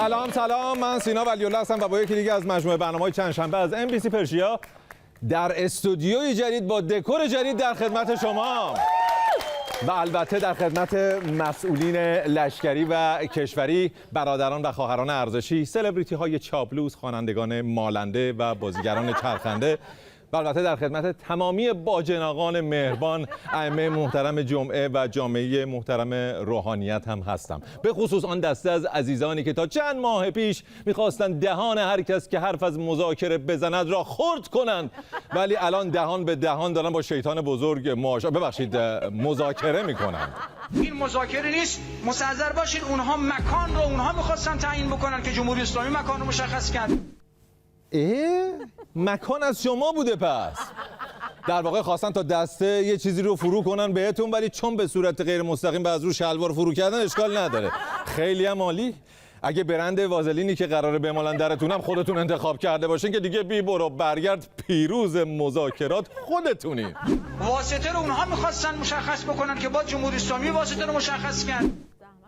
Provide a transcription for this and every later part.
سلام، من سینا ولی‌الله هستم و با یکی دیگه از مجموعه برنامه‌های چند شنبه از MBC پرشیا در استودیوی جدید با دکور جدید در خدمت شما و البته در خدمت مسئولین لشکری و کشوری، برادران و خواهران ارزشی، سلبریتی های چاپلوس، خوانندگان مالنده و بازیگران چرخنده و البته در خدمت تمامی باجناقان مهربان، ائمه محترم جمعه و جامعه محترم روحانیت هم هستم. به خصوص آن دسته از عزیزانی که تا چند ماه پیش میخواستند دهان هر کس که حرف از مذاکره بزند را خرد کنند، ولی الان دهان به دهان دارن با شیطان بزرگ مذاکره میکنند. این مذاکره نیست، مستحضر باشید. اونها مکان رو اونها میخواستن تعیین بکنن که جمهوری اسلامی مکان رو مشخص کرد. مکان از شما بوده پس؟ در واقع خواستن تا دسته یه چیزی رو فرو کنن بهتون، ولی چون به صورت غیر مستقیم به از رو شلوار فرو کردن اشکال نداره. خیلی هم عالی. اگه برند وازلینی که قراره بمالن درتونم خودتون انتخاب کرده باشین که دیگه بی برو برگرد پیروز مذاکرات خودتونین. واسطه رو اونها میخواستن مشخص بکنن که با جمهوری اسلامی واسطه رو مشخص کرد.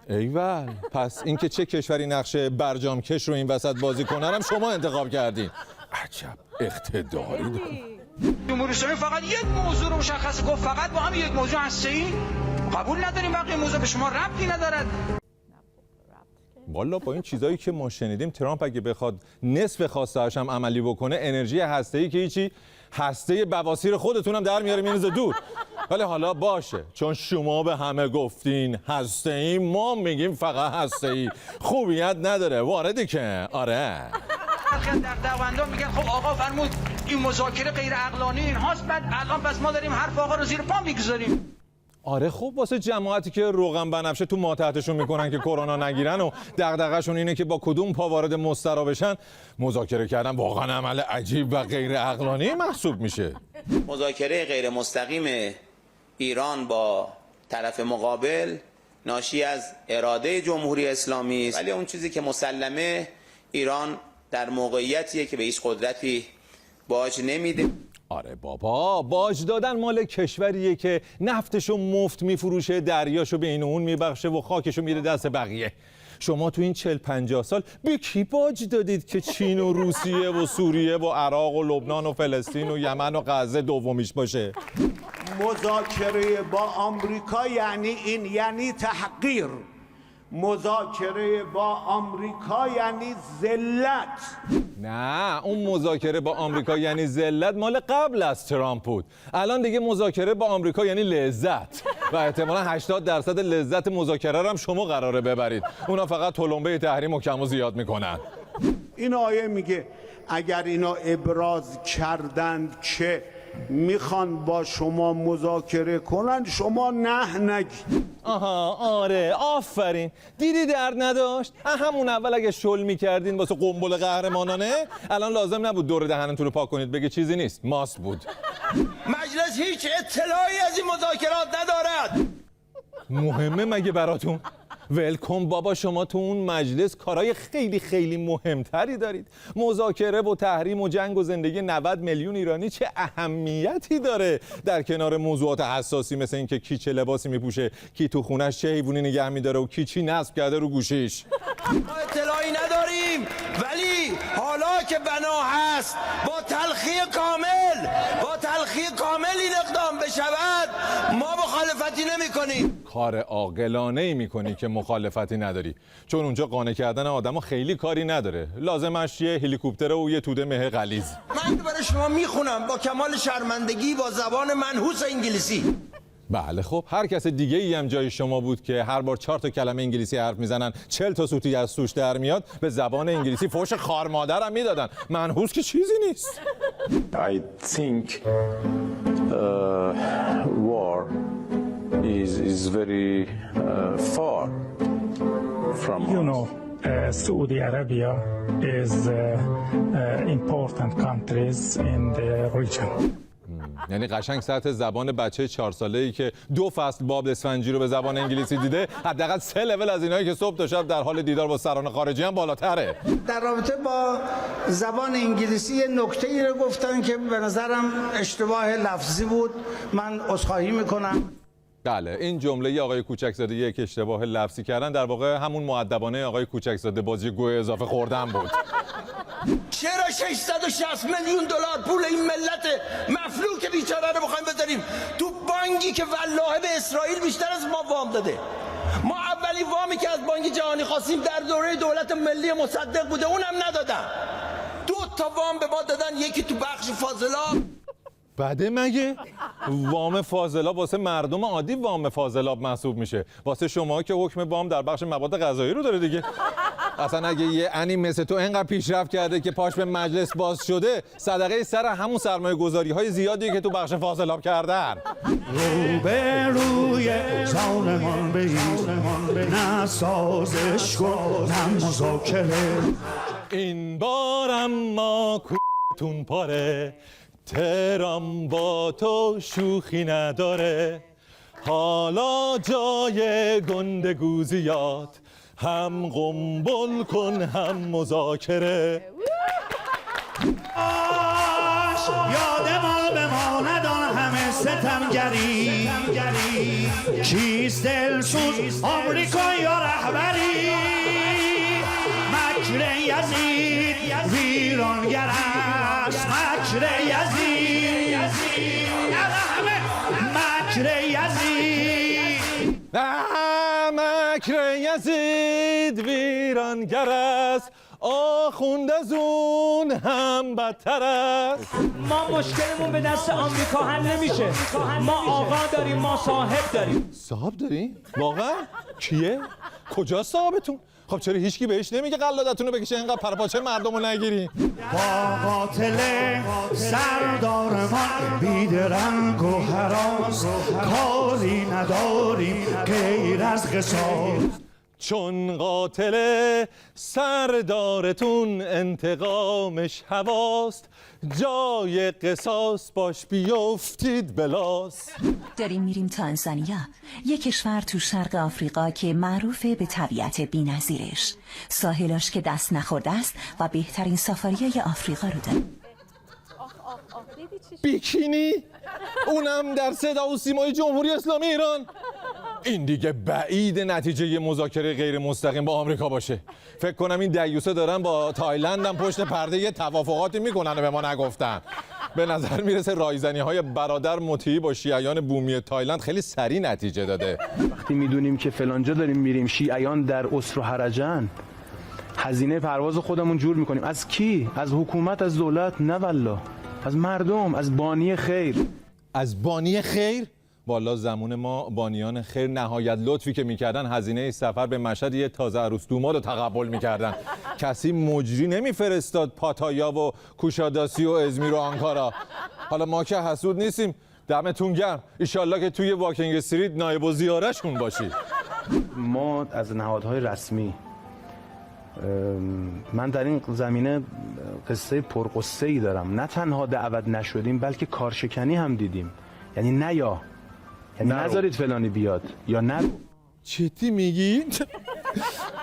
ایول، پس اینکه چه کشوری نقش برجام کش رو این وسط بازی کنن هم شما انتخاب کردین. عجب اقتداری دارن. جمهوری اسلامی فقط یک موضوع رو مشخص گفت، فقط با هم یک موضوع هسته‌ای قبول نداریم، بقیه موضوع به شما ربطی ندارد. والا با این چیزایی که ما شنیدیم، ترامپ اگه بخواد نصف خواسته‌اش هم عملی بکنه، انرژی هسته‌ای که هیچی، هسته بواسیر خودتونم در میاره میریزه دور. ولی حالا باشه، چون شما به همه گفتین هسته‌ای، ما میگیم فقط هسته‌ای. خوبیت نداره، واردی که آره. در دعوندان میگن خب آقا فرمود این مذاکره غیر عقلانی اینهاست، بعد الان پس ما داریم حرف آقا رو زیر پا میگذاریم. آره خب واسه جماعتی که روغن بنفشه تو ماتحتشون میکنن که کرونا نگیرن و دغدغه‌شون اینه که با کدوم پا وارد مسترا بشن، مذاکره کردن واقعا عمل عجیب و غیر عقلانی محسوب میشه. مذاکره غیر مستقیم ایران با طرف مقابل ناشی از اراده جمهوری اسلامی است، ولی اون چیزی که مسلمه ایران در موقعیتیه که به هیچ قدرتی باج نمیده. آره بابا، باج دادن مال کشوریه که نفتشو مفت میفروشه، دریاشو به این و اون میبخشه و خاکشو میره دست بقیه. شما تو این 40-50 سال به کی باج دادید که چین و روسیه و سوریه و عراق و لبنان و فلسطین و یمن و غزه دومیش باشه؟ مذاکره با آمریکا یعنی تحقیر. مذاکره با آمریکا یعنی ذلت. نه، اون مذاکره با آمریکا یعنی ذلت مال قبل از ترامپ بود. الان دیگه مذاکره با آمریکا یعنی لذت و احتمالاً 80% لذت مذاکره رو هم شما قراره ببرید. اونا فقط تلمبه تحریم و کم و زیاد میکنن. این آیه میگه اگر اینا ابراز کردند که میخوان با شما مذاکره کنن، شما نه نگید. آها آره، آفرین. دیدی درد نداشت؟ همون اول اگه شل میکردین واسه قنبله قهرمانانه، الان لازم نبود دور دهنتون رو پاک کنید بگه چیزی نیست، ماست بود. مجلس هیچ اطلاعی از این مذاکرات ندارد. مهمه مگه براتون؟ ولکن بابا، شما تو اون مجلس کارهای خیلی خیلی مهمتری دارید. مذاکره و تحریم و جنگ و زندگی 90 میلیون ایرانی چه اهمیتی داره در کنار موضوعات حساسی مثل این که کی چه لباسی میپوشه، کی تو خونش چه حیوانی نگه میداره و کی چی نصب کرده رو گوشیش. ما اطلاعی نداریم، ولی حالا که بنا هست با تلخی کامل این اقدام بشود، ما مخالفتی نمی کنیم. کار عاقلانه ای میکنی که مخالفتی نداری، چون اونجا قانع کردن آدمو خیلی کاری نداره. لازمش یه هلیکوپتر و یه توده مه غلیظ. من برای شما میخونم با کمال شرمندگی با زبان منحوس انگلیسی. بله خب، هر کس دیگه ای هم جای شما بود که هر بار 4 تا کلمه انگلیسی حرف میزنن 40 تا سوتی از توش در میاد، به زبان انگلیسی فوش خار مادر هم میدادن. منحوس که چیزی نیست. I think war is very far from us. You know, Saudi Arabia is important countries in the region. یعنی قشنگ سطح زبان بچه 4 ساله‌ای که 2 فصل باب اسفنجی رو به زبان انگلیسی دیده، حداقل 3 لول از اینایی که صبح تا شب در حال دیدار با سران خارجی هم بالاتره. در رابطه با زبان انگلیسی نکته‌ای رو گفتن که به نظرم اشتباه لفظی بود. من عذرخواهی میکنم. بله این جمله آقای کوچکزاده یک اشتباه لفظی کردن، در واقع همون مؤدبانه آقای کوچکزاده بازی گوه اضافه خوردن بود. چرا 660 میلیون دلار پول این ملت مفلوک بیچاره رو بخوایم بذاریم تو بانکی که والله به اسرائیل بیشتر از ما وام داده؟ ما اولین وامی که از بانک جهانی خواستیم در دوره دولت ملی مصدق بوده، اونم ندادن. 2 تا وام به ما دادن، یکی تو بخش فاضلاب. بده مگه؟ وام فاضلاب واسه مردم عادی وام فاضلاب محسوب میشه، واسه شما که حکم وام در بخش مواد غذایی رو داره دیگه. اصلا اگه یه انی مثل تو اینقدر پیشرفت کرده که پاش به مجلس باز شده، صدقه سر همون سرمایه گذاری های زیادی که تو بخش فاضلاب کردن. روبروی ظالمان به نسازش کن هم مذاکره. این بارم ما کوتون پاره، تهران با تو شوخی نداره، حالا جای گندگو زیاد، هم قنبل کن هم مذاکره. یاد ما بماند آن همه ستمگری، چیست دلسوز آمریکا یا رهبری؟ مکر یزید ویرانگر است، مکر یزید، مکر یزید، مکر یزید ویرانگر است، آخوند از اون هم بدتر است. ما مشکلمون به دست آمریکا حل نمیشه. ما آقا داریم، ما صاحب داریم. صاحب داریم؟ واقعا؟ کیه؟ کجا صاحبتون؟ خب چرا هیچکی بهش نمیگه قلادتون رو بکشه اینقدر پرپاچه مردم رو نگیری؟ با قاتل سردارمان بیدرنگ و هراس، کاری نداریم غیر از قصاص. چون قاتل سردارتون انتقامش هواست، جای قصاص باش بیفتید بلاس. داریم میریم تانزانیا، یک کشور تو شرق آفریقا که معروفه به طبیعت بی‌نظیرش، ساحلاش که دست نخورده است و بهترین سافاریای آفریقا رو داره. بیکینی؟ اونم در صدا و سیمای جمهوری اسلامی ایران؟ این دیگه بعید نتیجه مذاکره غیر مستقیم با آمریکا باشه. فکر کنم این دیوسه دارن با تایلند هم پشت پرده یه توافقاتی میکنن و به ما نگفتن. به نظر میرسه رایزنی های برادر مطیعی با شیعیان بومی تایلند خیلی سریع نتیجه داده. وقتی میدونیم که فلانجا داریم میریم، شیعیان در اسر و هرجن، هزینه پرواز خودمون جور میکنیم. از کی؟ از حکومت، از دولت؟ نه والله، از مردم، از بانی خیر. از بانی خیر؟ والا زمان ما بانیان خیر نهایت لطفی که میکردن هزینه سفر به مشهد یه تازه عروس دوماد رو تقبل میکردن. کسی مجری نمیفرستاد پاتایا و کوشاداسی و ازمیر و آنکارا. حالا ما که حسود نیستیم، دمتون گرم، ایشالله که توی واکینگ استریت نایب الزیاره‌شون باشید. ما از نهادهای رسمی، من در این زمینه قصه پرقصه‌ای دارم. نه تنها دعوت نشدیم بلکه کارشکنی هم دیدیم. یعنی یعنی نذارید فلانی بیاد یا نه. چی میگی؟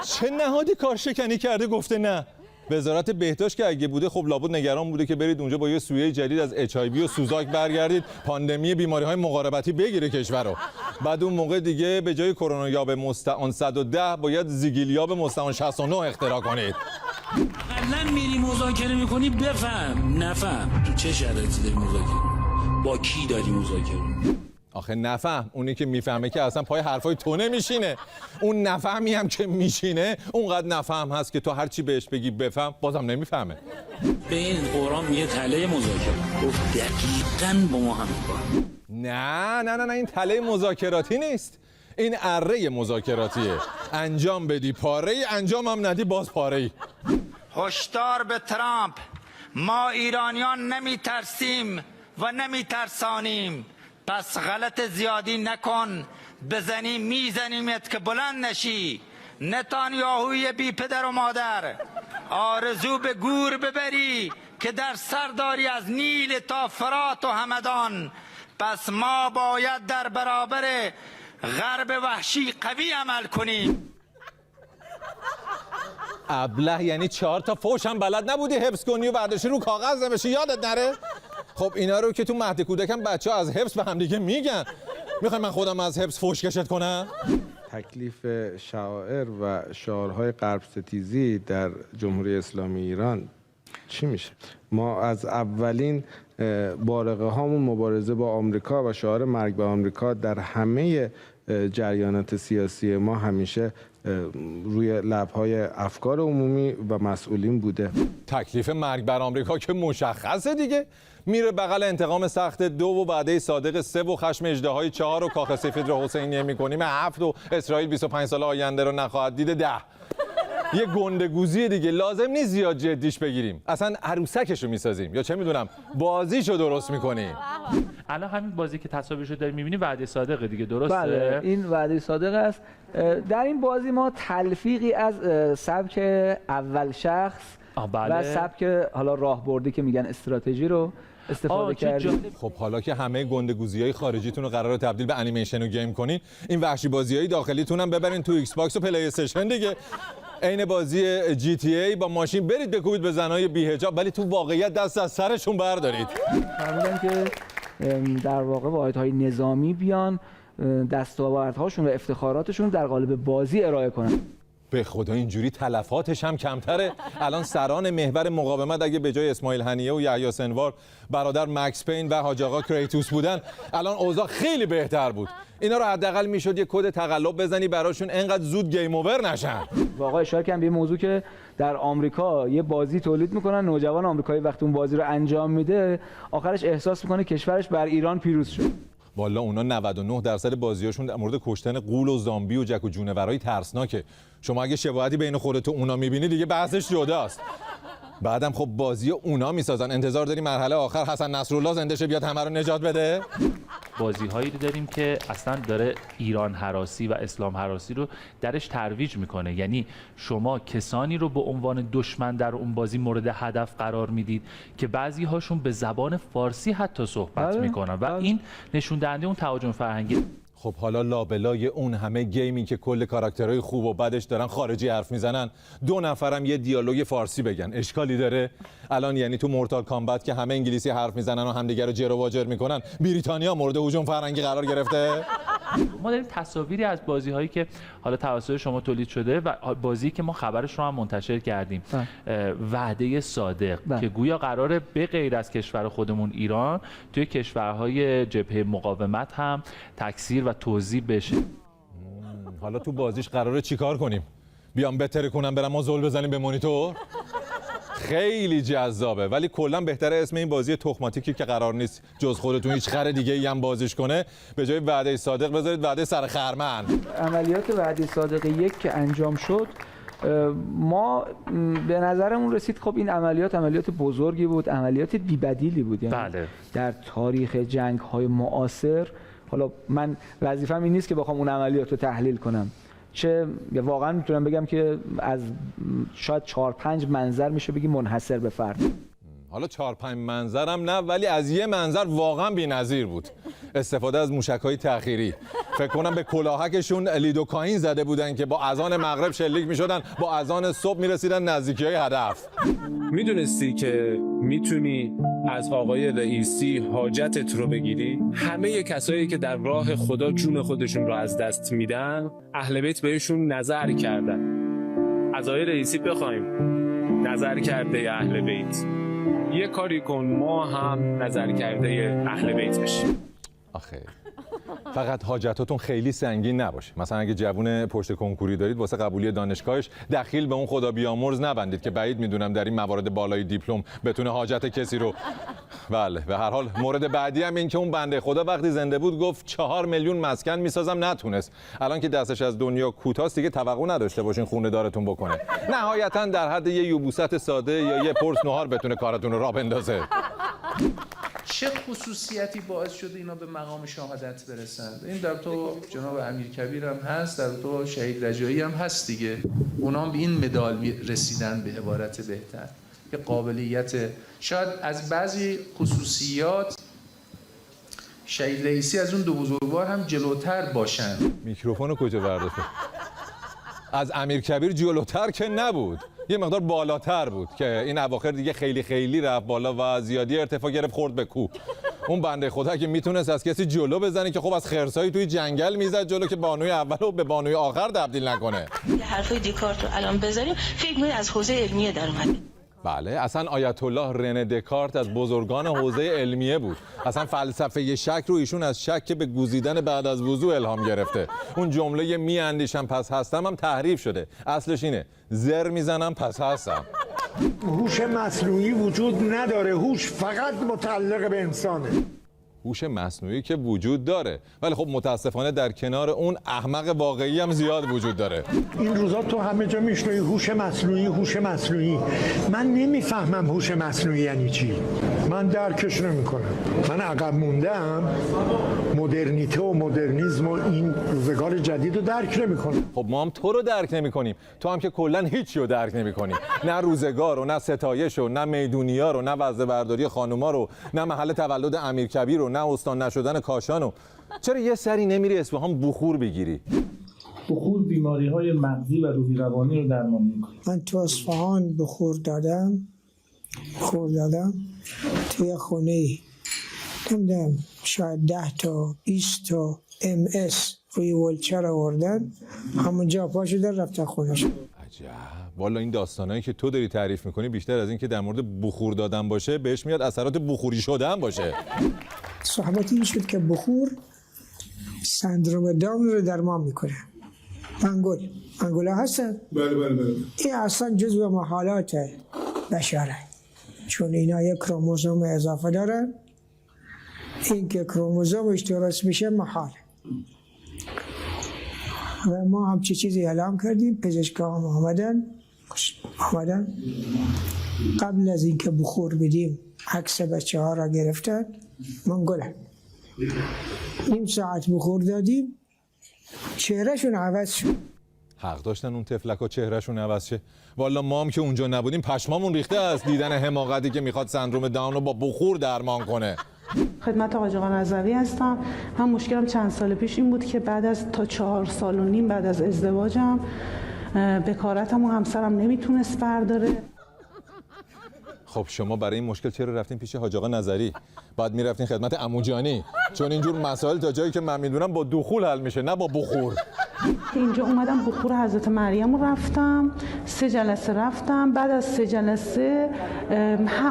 چه نهادی کارشکنی کرده گفته نه؟ وزارت بهداشت که اگه بوده خب لابد نگران بوده که برید اونجا با یه سویه جدید از HIV و سوزاک برگردید، پاندمی بیماری‌های مقاربتی بگیره کشور رو. بعد اون موقع دیگه به جای کرونا یاب مستعان 110 باید زیگیلیاب مستعان 69 اختراع کنید. قبلا میری مذاکره میکنی بفهم نفهم تو چه شرایطی داری مذاکره، با کی داری مذاکره. آخه نفهم اونی که میفهمه که اصلا پای حرفای تو نمیشینه. اون نفهمی هم که میشینه اونقدر نفهم هست که تو هر چی بهش بگی بفهم بازم نمیفهمه. به این قرآن میگه تله مذاکره، گفت دقیقاً با ما هم نه این تله مذاکراتی نیست، این اره مذاکراتیه. انجام بدی پاره ای، انجام هم ندی باز پاره ای. هشدار به ترامپ، ما ایرانیان نمی ترسیم و نمی ترسانیم، پس غلط زیادی نکن، بزنیم میزنیمت که بلند نشی. نتانیاهوی بی پدر و مادر، آرزو به گور ببری که در سر داری از نیل تا فرات و همدان، پس ما باید در برابر غرب وحشی قوی عمل کنیم. ابله یعنی 4 تا فوش هم بلد نبودی حفظ کنی و برداشتی رو کاغذ نوشی یادت نره؟ خب اینا رو که تو مهد کودکم بچه‌ها از حفظ به هم دیگه میگن. میخوای من خودم از حفظ فوشکشت کنم؟ تکلیف شعائر و شعارهای غرب ستیزی در جمهوری اسلامی ایران چی میشه؟ ما از اولین بارقه هامون مبارزه با آمریکا و شعار مرگ به آمریکا در همه جریانات سیاسی ما همیشه روی لب‌های افکار عمومی و مسئولین بوده. تکلیف مرگ بر آمریکا که مشخصه دیگه، میره بغل انتقام سخت 2 و وعده صادق 3 و خشم اژدهای 4 و کاخ سفید رو حسینیه میکنیم 7 و اسرائیل 25 سال آینده رو نخواهد دید 10. یه گندگوزی دیگه، لازم نیست زیاد جدیش بگیریم. اصلا عروسکشو میسازیم یا چه میدونم بازیشو درست میکنیم. الان همین بازی که تصاویرشو داریم میبینیم وعده صادقه دیگه، درسته؟ بله این وعده صادق است. در این بازی ما تلفیقی از سبک اول شخص و سبک حالا راهبردی که میگن استراتژی رو استفاده کردیم. خب حالا که همه گندگوزی‌های خارجیتون رو قراره تبدیل به انیمیشن و گیم کنین، این وحشی بازی‌های داخلیتون هم ببرین تو ایکس باکس و پلی استیشن دیگه. عین بازی جی تی ای با ماشین برید بکوبید به زنای بی‌حجاب، ولی تو واقعیت دست از سرشون بردارید. فهمیدن که در واقع واحدهای نظامی بیان دستاوردهاشون و افتخاراتشون در قالب بازی ارائه کنن. به خدا اینجوری تلفاتش هم کمتره. الان سران محور مقاومت اگه به جای اسماعیل هنیه و یحیی سنوار برادر مکس پین و حاج آقا کریتوس بودن، الان اوضاع خیلی بهتر بود. اینا رو حداقل میشد یه کد تقلب بزنی براشون انقدر زود گیم اوور نشن. واقعا اشاره کردم به موضوع که در آمریکا یه بازی تولید میکنن، نوجوان آمریکایی وقتی اون بازی رو انجام میده آخرش احساس میکنه کشورش بر ایران پیروز شد. والا اونا 99% بازیاشون در مورد کشتن غول و زامبی و جک و جونورای ترسناکه. شما اگه شباهتی بین خودت و اونا میبینی دیگه بحثش جداست. بعدم خب بازی اونا میسازن، انتظار داری مرحله آخر حسن نصرالله زنده شه بیاد همه رو نجات بده؟ بازی هایی رو داریم که اصلا داره ایران هراسی و اسلام هراسی رو درش ترویج میکنه. یعنی شما کسانی رو به عنوان دشمن در اون بازی مورد هدف قرار میدید که بعضی هاشون به زبان فارسی حتی صحبت میکنن و این نشون دهنده اون تهاجم فرهنگی. خب حالا لابلای اون همه گیمی که کل کاراکترهای خوب و بدش دارن خارجی حرف میزنن، 2 نفرم یه دیالوگ فارسی بگن اشکالی داره؟ الان یعنی تو مورتال کامبت که همه انگلیسی حرف میزنن و همدیگه رو جر و واجر میکنن، بریتانیا مورد هجوم فرهنگی قرار گرفته؟ ما داریم تصاویری از بازی‌هایی که حالا توسط شما تولید شده و بازی که ما خبرش رو هم منتشر کردیم، وعده صادق که گویا قراره به غیر از کشور خودمون ایران توی کشورهای جبهه مقاومت هم تکثیر و توزیع بشه. حالا تو بازیش قراره چیکار کنیم؟ بیام بتره کنم برم ما زل بزنیم به مانیتور؟ خیلی جذابه، ولی کلا بهتره اسم این بازی تخماتیکی که قرار نیست جز خودتون هیچ خر دیگه ای هم بازیش کنه، به جای وعده صادق بذارید وعده سر خرمن. عملیات وعده صادق 1 که انجام شد، ما به نظرمون رسید خب این عملیات بزرگی بود، عملیات بی‌بدیلی بود. یعنی بله. در تاریخ جنگ‌های معاصر، حالا من وظیفه‌م این نیست که بخوام اون عملیات رو تحلیل کنم، چه واقعا میتونم بگم که از شاید 4-5 منظر میشه بگی منحصر به فرد. حالا 4-5 منظرم نه، ولی از یه منظر واقعا بی‌نظیر بود. استفاده از موشک‌های تأخیری. فکر کنم به کلاهکشون لیدوکائین زده بودن که با اذان مغرب شلیک می‌شدن، با اذان صبح می‌رسیدن نزدیکی‌های هدف. میدونستی که میتونی از آقای رئیسی حاجتت رو بگیری؟ همه کسایی که در راه خدا جون خودشون رو از دست میدن، اهل بیت بهشون نظر کردن. از آقای رئیسی بخوایم نظر کرده اهل بیت، یه کاری کن ما هم نظر کرده اهل بیت بشیم. آخه فقط حاجتاتون خیلی سنگین نباشه. مثلا اگه جوون پشت کنکوری دارید واسه قبولی دانشگاهش دخیل به اون خدا بیامرز نبندید که بعید میدونم در این موارد بالای دیپلم بتونه حاجت کسی رو. بله به هر حال مورد بعدی هم این که اون بنده خدا وقتی زنده بود گفت 4 میلیون مسکن میسازم، نتونست. الان که دستش از دنیا کوتاست دیگه توقع نداشته باشین خونه دارتون بکنه. نهایتا در حد یه یوبوست ساده یا یه پرس نهار بتونه کارتون رو راه بندازه. چه خصوصیتی باعث شده اینا به مقام شهادت برسند؟ این در تو جناب امیرکبیر هم هست، در تو شهید رجایی هم هست دیگه. اونا هم به این مدال رسیدن به عبارت بهتر. یه قابلیت، شاید از بعضی خصوصیات شهید رئیسی از اون 2 بزرگوار هم جلوتر باشن. میکروفونو کجا برداشته؟ از امیرکبیر جلوتر که نبود، یه مقدار بالاتر بود که این اواخر دیگه خیلی رفت بالا و زیادی ارتفاع گرفت خورد به کوه. اون بنده خدا که میتونست از کسی جلو بزنه که خب از خرسایی توی جنگل میزد جلو که بانوی اول رو به بانوی آخر تبدیل نکنه. حرفای دیکارت رو الان بذاریم فکر می‌کنید از حوزه علمیه در اومده. بله، اصلا آیت الله رنه دکارت از بزرگان حوزه علمیه بود. اصلا فلسفه شک رو ایشون از شک به گزیدن بعد از وضوء الهام گرفته. اون جمله می اندیشم پس هستم هم تحریف شده. اصلش اینه زر میزنم پس هستم. هوش مصنوعی وجود نداره، هوش فقط متعلق به انسانه. هوش مصنوعی که وجود داره، ولی خب متاسفانه در کنار اون احمق واقعی هم زیاد وجود داره. این روزا تو همه جا میشنوی هوش مصنوعی، هوش مصنوعی. من نمیفهمم هوش مصنوعی یعنی چی. من درکش نمیکنم. من عقب مونده‌ام. مدرنیته و مدرنیسم و این روزگار جدید رو درک نمیکنم. خب ما هم تو رو درک نمیکنیم. تو هم که کلا هیچی رو درک نمیکنی. نه روزگار رو، نه ستایش رو، نه میدونیا رو، نه وزنه برداری خانوما رو، نه محل تولد امیرکبیر رو، نه استان نشدن کاشانو. چرا یه سری نمیری اصفهان بخور بگیری؟ بخور بیماری‌های مغزی و روحی روانی رو درمان می‌کنه. من تو اصفهان بخور دادم توی خونه نمیدونم شاید 10 تا 20 تا MS روی ولچر آوردن، همونجا پا شدن رفتن خونه‌شون. عجب. والا این داستانایی که تو داری تعریف میکنی بیشتر از این که در مورد بخور دادن باشه بهش میاد اثرات بخوری شدن باشه. صحبت این شد که بخور سندروم داون رو درمان میکنه. منگولا هستن؟ بله. این اصلا جزو محالات بشره، چون اینا یک کروموزوم اضافه دارن. این که کروموزومش درست میشه محاله. و ما هم چیزی اعلام کردیم، پزشکان آمدن قبل از اینکه بخور بدیم عکس بچه ها را گرفتن. منگوله نیم ساعت بخور دادیم چهرهشون عوض شد. حق داشتن اون تفلکا چهرهشون عوض شه. والا ما هم که اونجا نبودیم پشمامون ریخته از دیدن حماقتی که میخواد سندروم داون رو با بخور درمان کنه. خدمت آقای نظوی هستم. من مشکلم چند سال پیش این بود که بعد از تا 4 سال و نیم بعد از ازدواجم بکارتم و همسرم نمیتونست برداره. خب شما برای این مشکل چرا رفتین پیش حاج آقا نظری؟ بعد میرفتین خدمت عمو جانی، چون اینجور مسائل تا جایی که من میدونم با دخول حل میشه نه با بخور. اینجا اومدم بخور حضرت مریم رو رفتم، 3 جلسه رفتم. بعد از 3 جلسه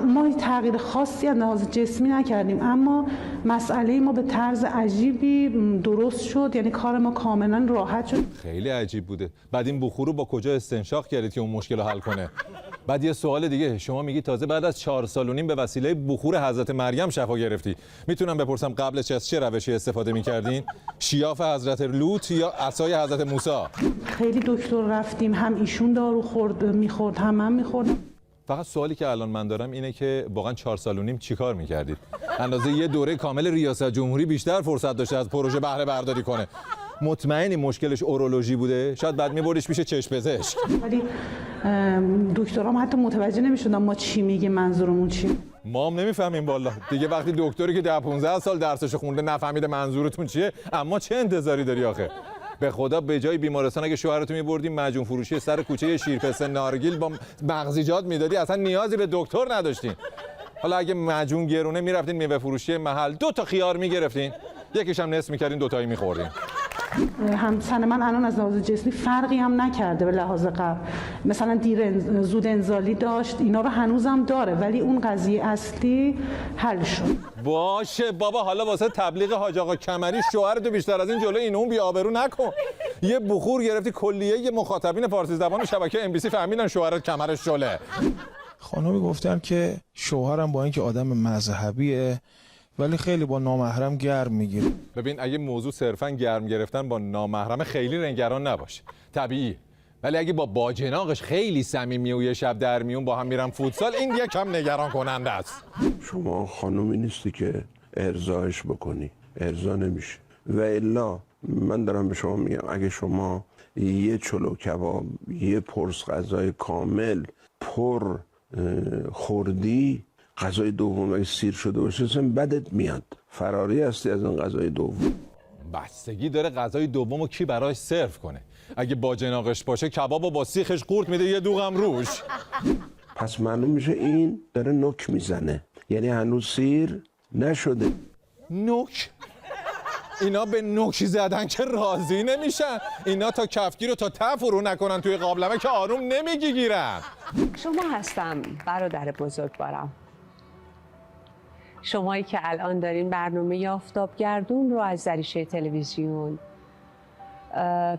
ما تغییر خاصی از لحاظ جسمی نکردیم، اما مسئله ما به طرز عجیبی درست شد، یعنی کار ما کاملا راحت شد. خیلی عجیب بوده. بعد این بخور رو با کجا استنشاق کردید که اون مشکل رو حل کنه؟ بعد یه سوال دیگه، شما میگی تازه بعد از 4 سال و نیم به وسیله بخور حضرت مریم شفا گرفتی. میتونم بپرسم قبلش از چه روشی استفاده میکردین؟ شیاف حضرت لوط یا عصای حضرت موسی؟ خیلی دکتر رفتیم، هم ایشون دارو میخورد هم من میخوردم. فقط سوالی که الان من دارم اینه که واقعا 4 سال و نیم چیکار میکردید؟ اندازه یه دوره کامل ریاست جمهوری بیشتر فرصت داشته از پروژه بهره برداری کنه. مطمئنی مشکلش اورولوژی بوده؟ شاید بعد میبردیش پیش چشم پزشک. ولی دکترام حتی متوجه نمیشدن ما چی میگیم، منظورمون چی. ما هم نمیفهمیم والا. دیگه وقتی دکتری که 10-15 سال درسش خونده نفهمیده منظورتون چیه، اما چه انتظاری داری آخه؟ به خدا به جای بیمارستان اگه شوهرتو میبردی معجون فروشی سر کوچه شیرپسته نارگیل با مغزیجات میدادی، اصلا نیازی به دکتر نداشتین. حالا اگه معجون گرونه میرفتین میوه فروشی محل 2 تا خیار میگرفتین، یکیش هم نصف میکردین 2 تایی میخوردین. همسن من الان از لحاظ جسمی فرقی هم نکرده به لحاظ قبل. مثلا زود انزالی داشت، اینا رو هنوزم داره، ولی اون قضیه اصلی حل شد. باشه بابا، حالا واسه تبلیغ حاج آقا کمری شوهرتو بیشتر از این جلو این اون بی‌آبرو نکن. یه بخور گرفتی کلیه مخاطبین فارسی زبان شبکه MBC فهمیدن شوهرت کمرش شله. خانمی گفتن که شوهرم با اینکه آدم مذهبیه ولی خیلی با نامحرم گرم میگیره. ببین اگه موضوع صرفا گرم گرفتن با نامحرم خیلی رنگران نباشه، طبیعی. ولی اگه با باجناقش خیلی صمیمی و یه شب در میون با هم میرن فوتسال، این یکم نگران کننده است. شما خانومی نیستی که ارضاش بکنی، ارضا نمیشه. و الا من دارم به شما میگم اگه شما یه چلو کباب، یه پرس غذای کامل پر خوردی، غذای دوم اگه سیر شده باشه اصلا بدت میاد، فراری هستی از اون غذای دوم. بستگی داره غذای دومو کی براش سرو کنه. اگه باجناقش باشه کبابو با سیخش قورت میده، یه دوغم روش. پس معلوم میشه این داره نوک میزنه، یعنی هنوز سیر نشده. نوک؟ اینا به نوکی زدن که راضی نمیشن. اینا تا کفگیر رو تا ته فرو نکنن توی قابلمه که آروم نمیگیرن. شما هستم برادر بزرگوارم، شمایی که الان دارین برنامه آفتابگردون رو از دریچه تلویزیون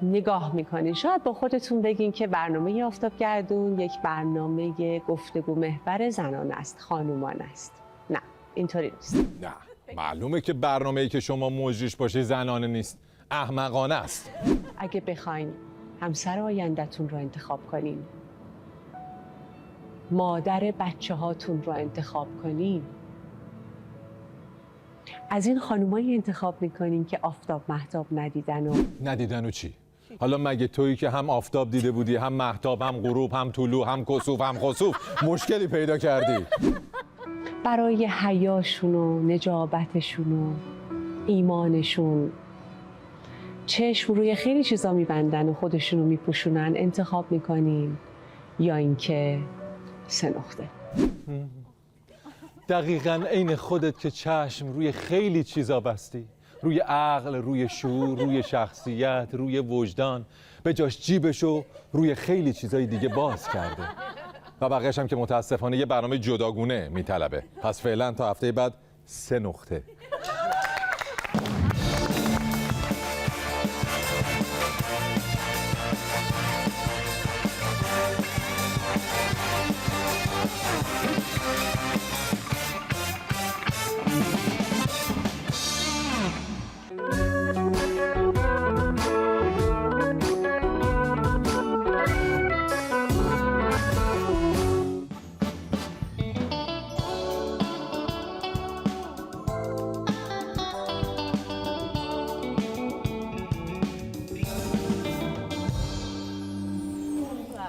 نگاه میکنین. شاید با خودتون بگین که برنامه آفتابگردون یک برنامه گفتگو محور زنان است، خانومان است. نه، اینطوری نیست. نه، معلومه که برنامه‌ای که شما مجریش باشه زنانه نیست، احمقانه است. اگه بخواین همسر آینده‌تون رو انتخاب کنین، مادر بچه هاتون رو انتخاب کنین، از این خانومایی انتخاب میکنین که آفتاب مهتاب ندیدن و چی؟ حالا مگه تویی که هم آفتاب دیده بودی، هم مهتاب، هم غروب، هم طلوع، هم کسوف، هم خسوف، مشکلی پیدا کردی؟ برای حیاشون و نجابتشون و ایمانشون چشم روی خیلی چیزا میبندن و خودشون رو میپوشونن، انتخاب میکنین یا اینکه 3 نقطه. دقیقاً عین خودت که چشم روی خیلی چیزا بستی، روی عقل، روی شعور، روی شخصیت، روی وجدان، به جاش جیبشو روی خیلی چیزای دیگه باز کرده و بقیه‌اش هم که متاسفانه یه برنامه جداگونه میطلبه. پس فعلا تا هفته بعد 3 نقطه.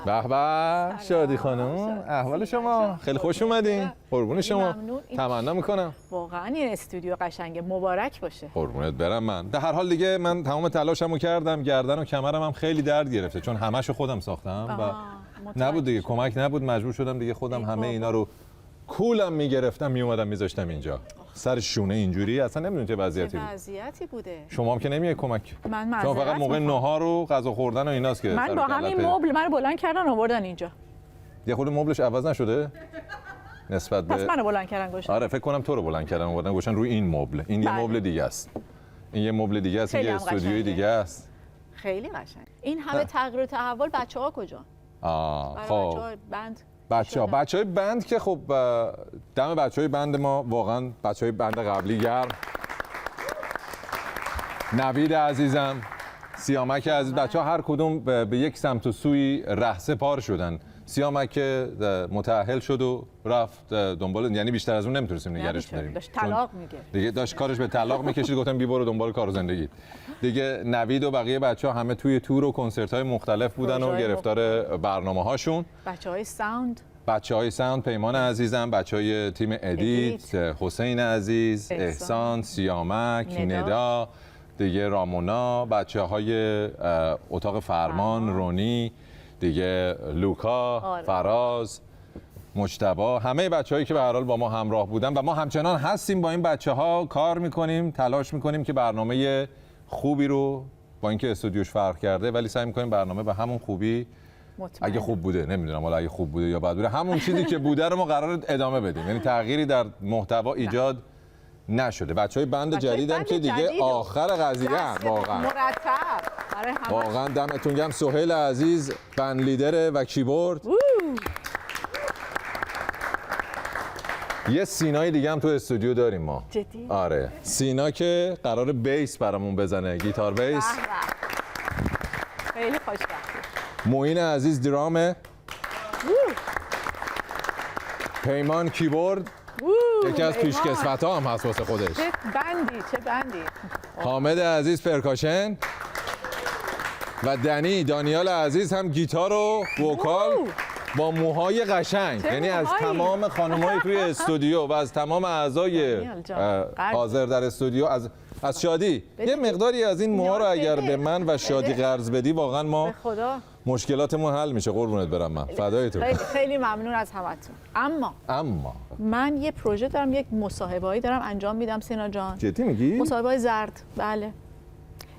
به به شادی خانم، احوال شما؟ خیلی خوش اومدین. قربون شما. تمنا میکنم. واقعا این استودیو قشنگه، مبارک باشه. قربونت برم. من در هر حال دیگه من تمام تلاشمو کردم، گردن و کمرم هم خیلی درد گرفته چون همه‌شو خودم ساختم و نبود دیگه، کمک نبود، مجبور شدم دیگه خودم همه اینا رو کولم میگرفتم میومدم میذاشتم اینجا سر شونه اینجوری. اصلا نمیدونید چه وضعیتی بود. وضعیتی بوده. شما هم که نمیای کمک. من شما فقط موقع نهار و غذا خوردن و ایناست که من با همین مبل منو بلند کردن آوردن اینجا. یه خورده مبلش عوض نشده نسبت به پس منو بلند کردن گوشن. آره فکر کنم تو رو بلند کردن آوردن گوشن روی این مبل. این یه مبل دیگه است. این یه مبل دیگه است، یه استودیوی دیگه است. خیلی قشنگ. این همه تغییر و تحول بچه‌ها کجا؟ خب بچه‌های بند که خب دم بچه‌های بند ما واقعا بچه‌های بند قبلی گرم. نوید عزیزم، سیامک عزیز، بچه‌ها هر کدوم به یک سمت و سوی رهسپار شدن. سیامک متأهل شد و رفت دنبال، یعنی بیشتر از اون نمیتونستیم نگرش بداریم. داشت طلاق میگه. دیگه داشت کارش به طلاق میکشید، گفتم بی برو دنبال کار و زندگی. دیگه نوید و بقیه بچه‌ها همه توی تور و کنسرت‌های مختلف بودن و گرفتار برنامه‌هاشون. بچه‌های ساوند، پیمان عزیزم، بچه‌های تیم ادیت، حسین عزیز، احسان، سیامک، ندا، دیگه رامونا، بچه‌های اتاق فرمان، رونی، دیگه لوکا، فراز، مجتبی، همه بچه‌هایی که به هر حال با ما همراه بودن و ما همچنان هستیم با این بچه‌ها کار می‌کنیم، تلاش می‌کنیم که برنامه خوبی رو با اینکه استودیوش فرق کرده ولی سعی می‌کنیم برنامه به همون خوبی اگه خوب بوده، نمیدونم حالا اگه خوب بوده یا بد بوده، همون چیزی که بوده رو ما قرار ادامه بدیم. یعنی تغییری در محتوا ایجاد نشده. بچهای بند جدیدم که دیگه آخر قضیه واقعا مرتب. واقعا دمتون گرم. سهیل عزیز بند لیدر و کیبورد. یه سینای دیگه هم تو استودیو داریم ما. جدی؟ آره، سینا که قرار بیس برامون بزنه، گیتار بیس. خیلی خوشبخت. معین عزیز درامه. پیمان کیبورد. یکی از پیشکسوت‌ها هم هست واسه خودش. چه بندی. حامد عزیز پرکاشن و دانیال عزیز هم گیتار و وکال با موهای قشنگ. یعنی از تمام خانم‌های توی استودیو و از تمام اعضای حاضر در استودیو، از شادی یه مقداری از این موها رو اگر به من و شادی قرض بدی واقعا ما مشکلاتمون حل میشه. قربونت برم من. فدای تو. خیلی ممنون از همتون. اما من یه پروژه دارم، یک مصاحبه‌ای دارم انجام میدم سینا جان. جدی میگی؟ مصاحبه‌های زرد. بله.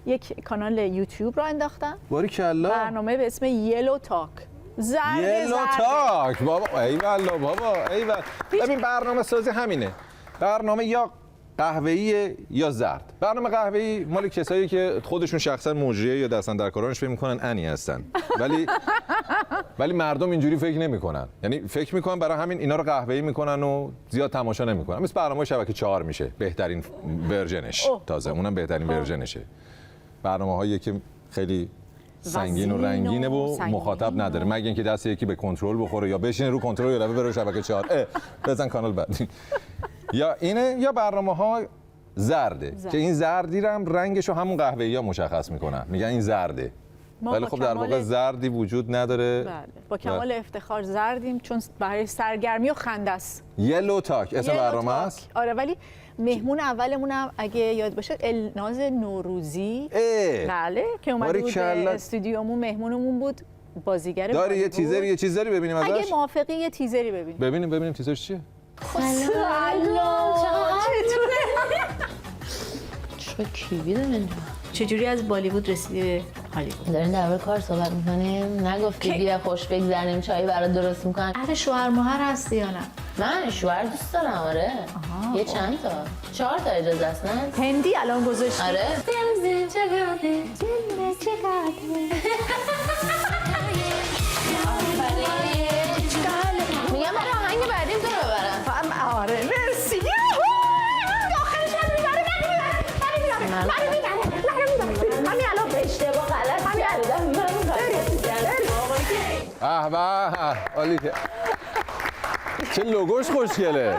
یک کانال یوتیوب رو انداختم. باریکلا. برنامه به اسم یلو تاک. یلو تاک. بابا ای والله بابا ای والله. ببین برنامه سازی همینه. برنامه یا قهوه‌ای یا زرد. برنامه قهوه‌ای مال کسایی که خودشون شخصا مجریه یا دستن در کارانش فکر می‌کنن انی هستن. ولی مردم اینجوری فکر نمی‌کنن. یعنی فکر می‌کنن برای همین اینا رو قهوه‌ای می‌کنن و زیاد تماشا نمی‌کنن. مثل برنامه شبکه 4 میشه. بهترین ورژنش. تازه اونم بهترین ورژنشه. برنامه‌هایی که خیلی سنگین و رنگینه و مخاطب نداره، مگه اینکه دست یکی به کنترل بخوره یا بشینه رو کنترل یا بره شبکه 4 بزن کانال بعدی. یا اینه یا برنامه‌ها زرده که این زردی رو هم رنگشو همون قهوه‌ای‌ها مشخص میکنن، میگن این زرده، ولی خب در واقع زردی وجود نداره. بله. با کمال افتخار زردیم چون برای سرگرمی و خنده است. یلو تاک اسم برنامه است. آره ولی مهمون اولمونم اگه یاد باشه الناز نوروزی. بله که اومده بود به استودیومون، مهمونمون بود، بازیگر. داری یه تیزر یه چیز داری ببینیم ازش؟ اگه موافقی یه تیزری ببینیم. ببینیم تیزرش چیه؟ سلام چطوره؟ چه کیوی دارین؟ چجوری از بالیوود رسیدی به هالیوود؟ دارین درباره کار صحبت میکنیم؟ نگفتی بیا خوش بگذرنیم چایی برات درست میکنن؟ اهل شوهر مهر هستی یا نه؟ من شوهر دوست دارم. آره. یه چند تا 4 تا اجازه است. نه هندی الان گذاشتی؟ آره. میگم برای آهنگ بعدیم تو رو ببرم. آره مرسی. آخرش من میبره. همین الان به اشتباه غلط کردم. عالی که چه لوگوش خوشگله.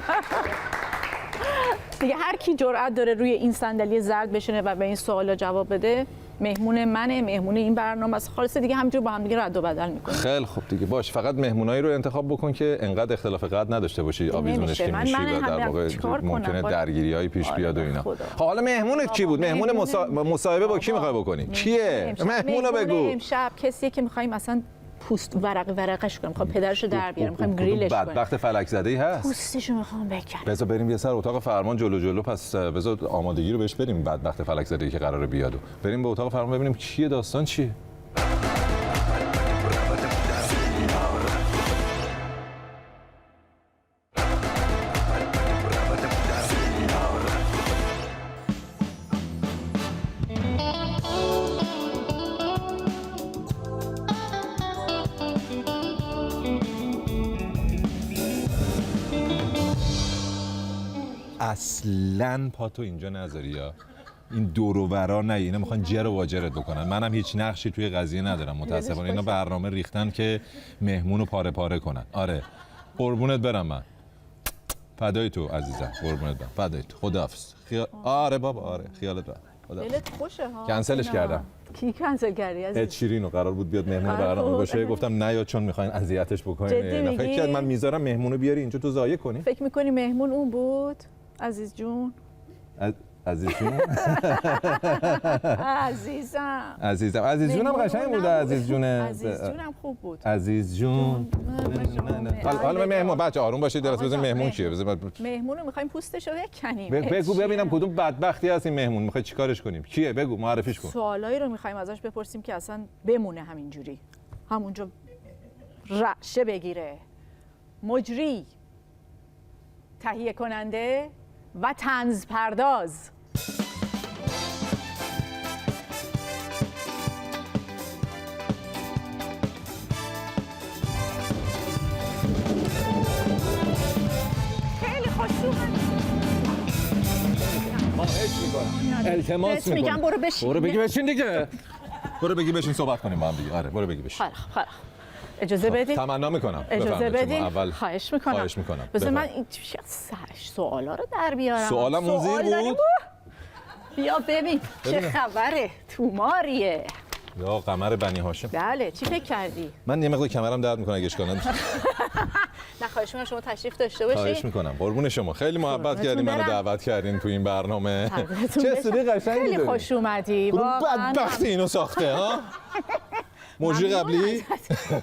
دیگه هر کی جرأت داره روی این صندلی زرد بشینه و به این سوالا جواب بده، مهمون منه، مهمون این برنامه است. خالص دیگه همینجور با هم دیگه رد و بدل می‌کنیم. خیلی خوب دیگه باش، فقط مهمونایی رو انتخاب بکن که انقدر اختلاف قد نداشته باشی آویزونش که میشی و در واقع ممکنه درگیری‌های پیش بیاد و اینا. حالا مهمونت کی بود؟ مهمون مصاحبه با کی می‌خوای بکنی؟ کیه؟ مهمونو بگو. امشب کسی که می‌خوایم اصلا پوست ورقش کنم، می‌خوام پدرشو در بیارم، می‌خوام گریلش کنم. بدبخت فلک زده‌ای هست. پوستشو می‌خوام بکنم. بذار بریم یه سر اتاق فرمان جلو پس بذار آمادگی رو بهش بریم. بدبخت فلک زده‌ای که قراره بیاد و بریم به اتاق فرمان ببینیم چیه داستان چیه. اصلاً پاتو اینجا نذاری یا این دور و برا نه، اینا میخوان جر و واجرت بکنن. منم هیچ نقشی توی قضیه ندارم متاسفانه. اینا برنامه ریختن که مهمونو پاره پاره کنن. آره قربونت برم من. فدای تو عزیزم. قربونت برم. فدای تو. خداحافظ. آره بابا آره خیالت راحت. دلت خوشه ها. کنسلش کردم. کی کنسل کردی عزیز؟ اد شیرینو قرار بود بیاد مهمون برنامه باشه، گفتم نه یا چون میخواین اذیتش بکنین. فکر کرد من میذارم مهمونو بیاری اینجا تو ضایع کنی. فکر میکنی مهمون اون بود عزیز جون؟ عزیز جون؟ عزیزم عزیز جونم قشنگ بوده. عزیز جونم خوب بود. عزیز جون. حالا مهمون بچه آروم باشید. درست بزنید مهمون چیه؟ مهمون رو میخوایم پوستشو بکنیم. بگو ببینم کدوم بدبختی هست این مهمون، میخوای چیکارش کنیم؟ کیه؟ بگو معرفیش کن. سوالایی رو میخوایم ازش بپرسیم که اصلا بمونه همینجوری، همونجا رعشه بگیره. مجری، تهیه کننده و طنز پرداز. خیلی خوش اومد. خواهش میکنم. التماس میکنم. برو بشین. برو بگی بشین دیگه. برو بگی بشین صحبت کنیم با هم دیگه. آره برو بگی بشین. خیلی اجازه بدید. تمنا میکنم. اجازه بدید. خواهش میکنم. بذار من این سوالا رو در بیارم. سوالم موزی بود. بیا ببین چه خبره. توماریه. یا قمر بنی هاشم. بله چی فکر کردی؟ من یه مقدار کمرم درد میکنه اگه اشکال نداره. نه خواهش میکنم شما تشریف داشته باشید. خواهش میکنم. قربون شما. خیلی محبت کردین منو دعوت کردین تو این برنامه. چه سری قشنگی خیلی خوش اومدی. بدبختی اینو ساخته ها. مجری قبلی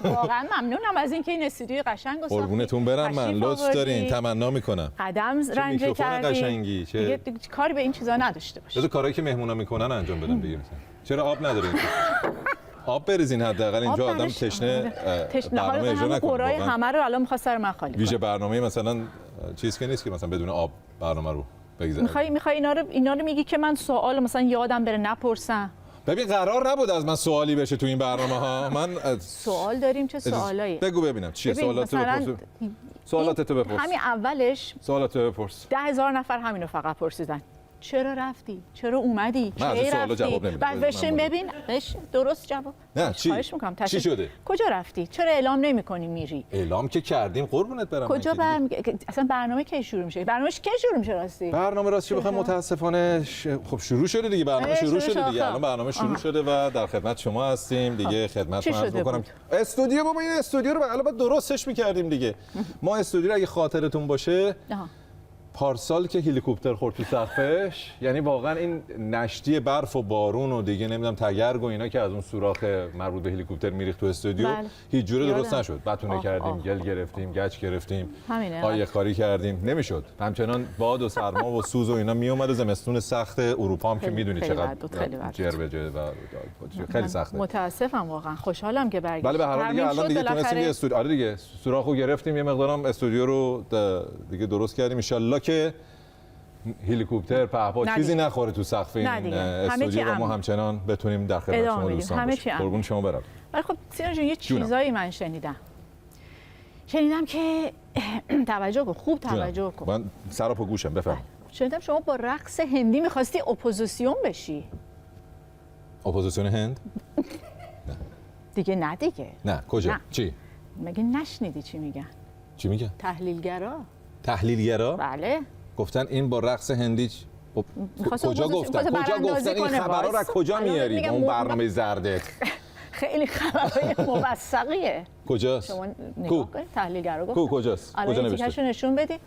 واقعا ممنونم از اینکه این استودیوی قشنگ و قربونتون برم، من لطف دارین، تمنا میکنم. قدم رنجه کردی قشنگی دیگه کاری به این چیزا نداشته باشه. بذار کارهایی که مهمونا میکنن انجام بدم دیگه. چرا آب ندارین؟ آب بریزین حداقل، اینجا آدم تشنه برنامه اجرا نکنه. قرای همه رو الان می‌خواد سر من خالی کنه. ویژه برنامه مثلا چیز که نیست که مثلا بدون آب برنامه رو بگذره. میخوای اینا رو میگی که من سوال مثلا یادم بره نپرسم؟ ببین قرار نبود از من سوالی بشه تو این برنامه ها. من سوال داریم، چه سوالایی؟ بگو ببینم چیه سوالاتو بپرس. سوالاتتو بپرس. همین اولش سوالاتو بپرس. 10,000 نفر همینو فقط پرسیدن. چرا رفتی؟ چرا اومدی؟ من از این سوالا جواب نمیدم. بعد ببین درست جواب. نه چی؟ خواهش می‌کنم. چی شده؟ کجا رفتی؟ چرا اعلام نمی‌کنی میری؟ اعلام که کردیم قربونت برم. کجا اصلا برنامه کی شروع میشه؟ برنامه‌اش کی شروع میشه راستی؟ برنامه راستی بخوام متاسفانه خب شروع شده دیگه، برنامه شروع شده دیگه. الان برنامه شروع شده و در خدمت شما هستیم دیگه. خدمتتون عرض می‌کنم استودیو بابا، این استودیو رو الان باید درستش می‌کردیم دیگه. ما استودیو رو اگه خاطرتون باشه پارسال که هلیکوپتر خورد تو سقفش، یعنی واقعا این نشتی برف و بارون و دیگه نمیدونم تگرگ و اینا که از اون سوراخ مربوط به هلیکوپتر میریخت تو استودیو هیچ جوره درست نشد. بتونه کردیم، گل گرفتیم، گچ گرفتیم، آیه خاری کردیم، نمیشد. همچنان باد و سرما و سوز و اینا میومد. زمستون سخت اروپا هم که میدونی چقدر جر به جر و خیلی سخته. متاسفم واقعا، خوشحالم که برگشت. بله به هر حال دیگه الان دیگه تونستیم یه استودیو، آره دیگه سوراخو گرفتیم، یه مقدارم استودیو رو دیگه درست کردیم. ان شاءالله که هلیکوپتر پهپاد چیزی نخوره تو سقف این استودیو و ما همچنان بتونیم در خدمت شما دوستان باشیم. قربون شما برم. ولی خب سینا جون یه چیزایی من شنیدم که توجه کن، خوب توجه کن. من سر و پا گوشم، بفرمایید. شنیدم شما با رقص هندی می‌خواستی اپوزیسیون بشی. اپوزیسیون هند؟ دیگه نه دیگه. نه کجا؟ نه. چی؟ مگه نشنیدی چی میگن؟ چی میگن؟ تحلیلگرا. تحلیلگرا؟ بله. گفتن این با رقص هندی کجا گفتن این خبرها رو کجا میاری؟ اون برنامه زردت خیلی خبرهای موثقیه. کجاست؟ شما نگاه کنید تحلیلگرا گفتن. کجاست؟ کجا نوشته؟ الان نشون بدید.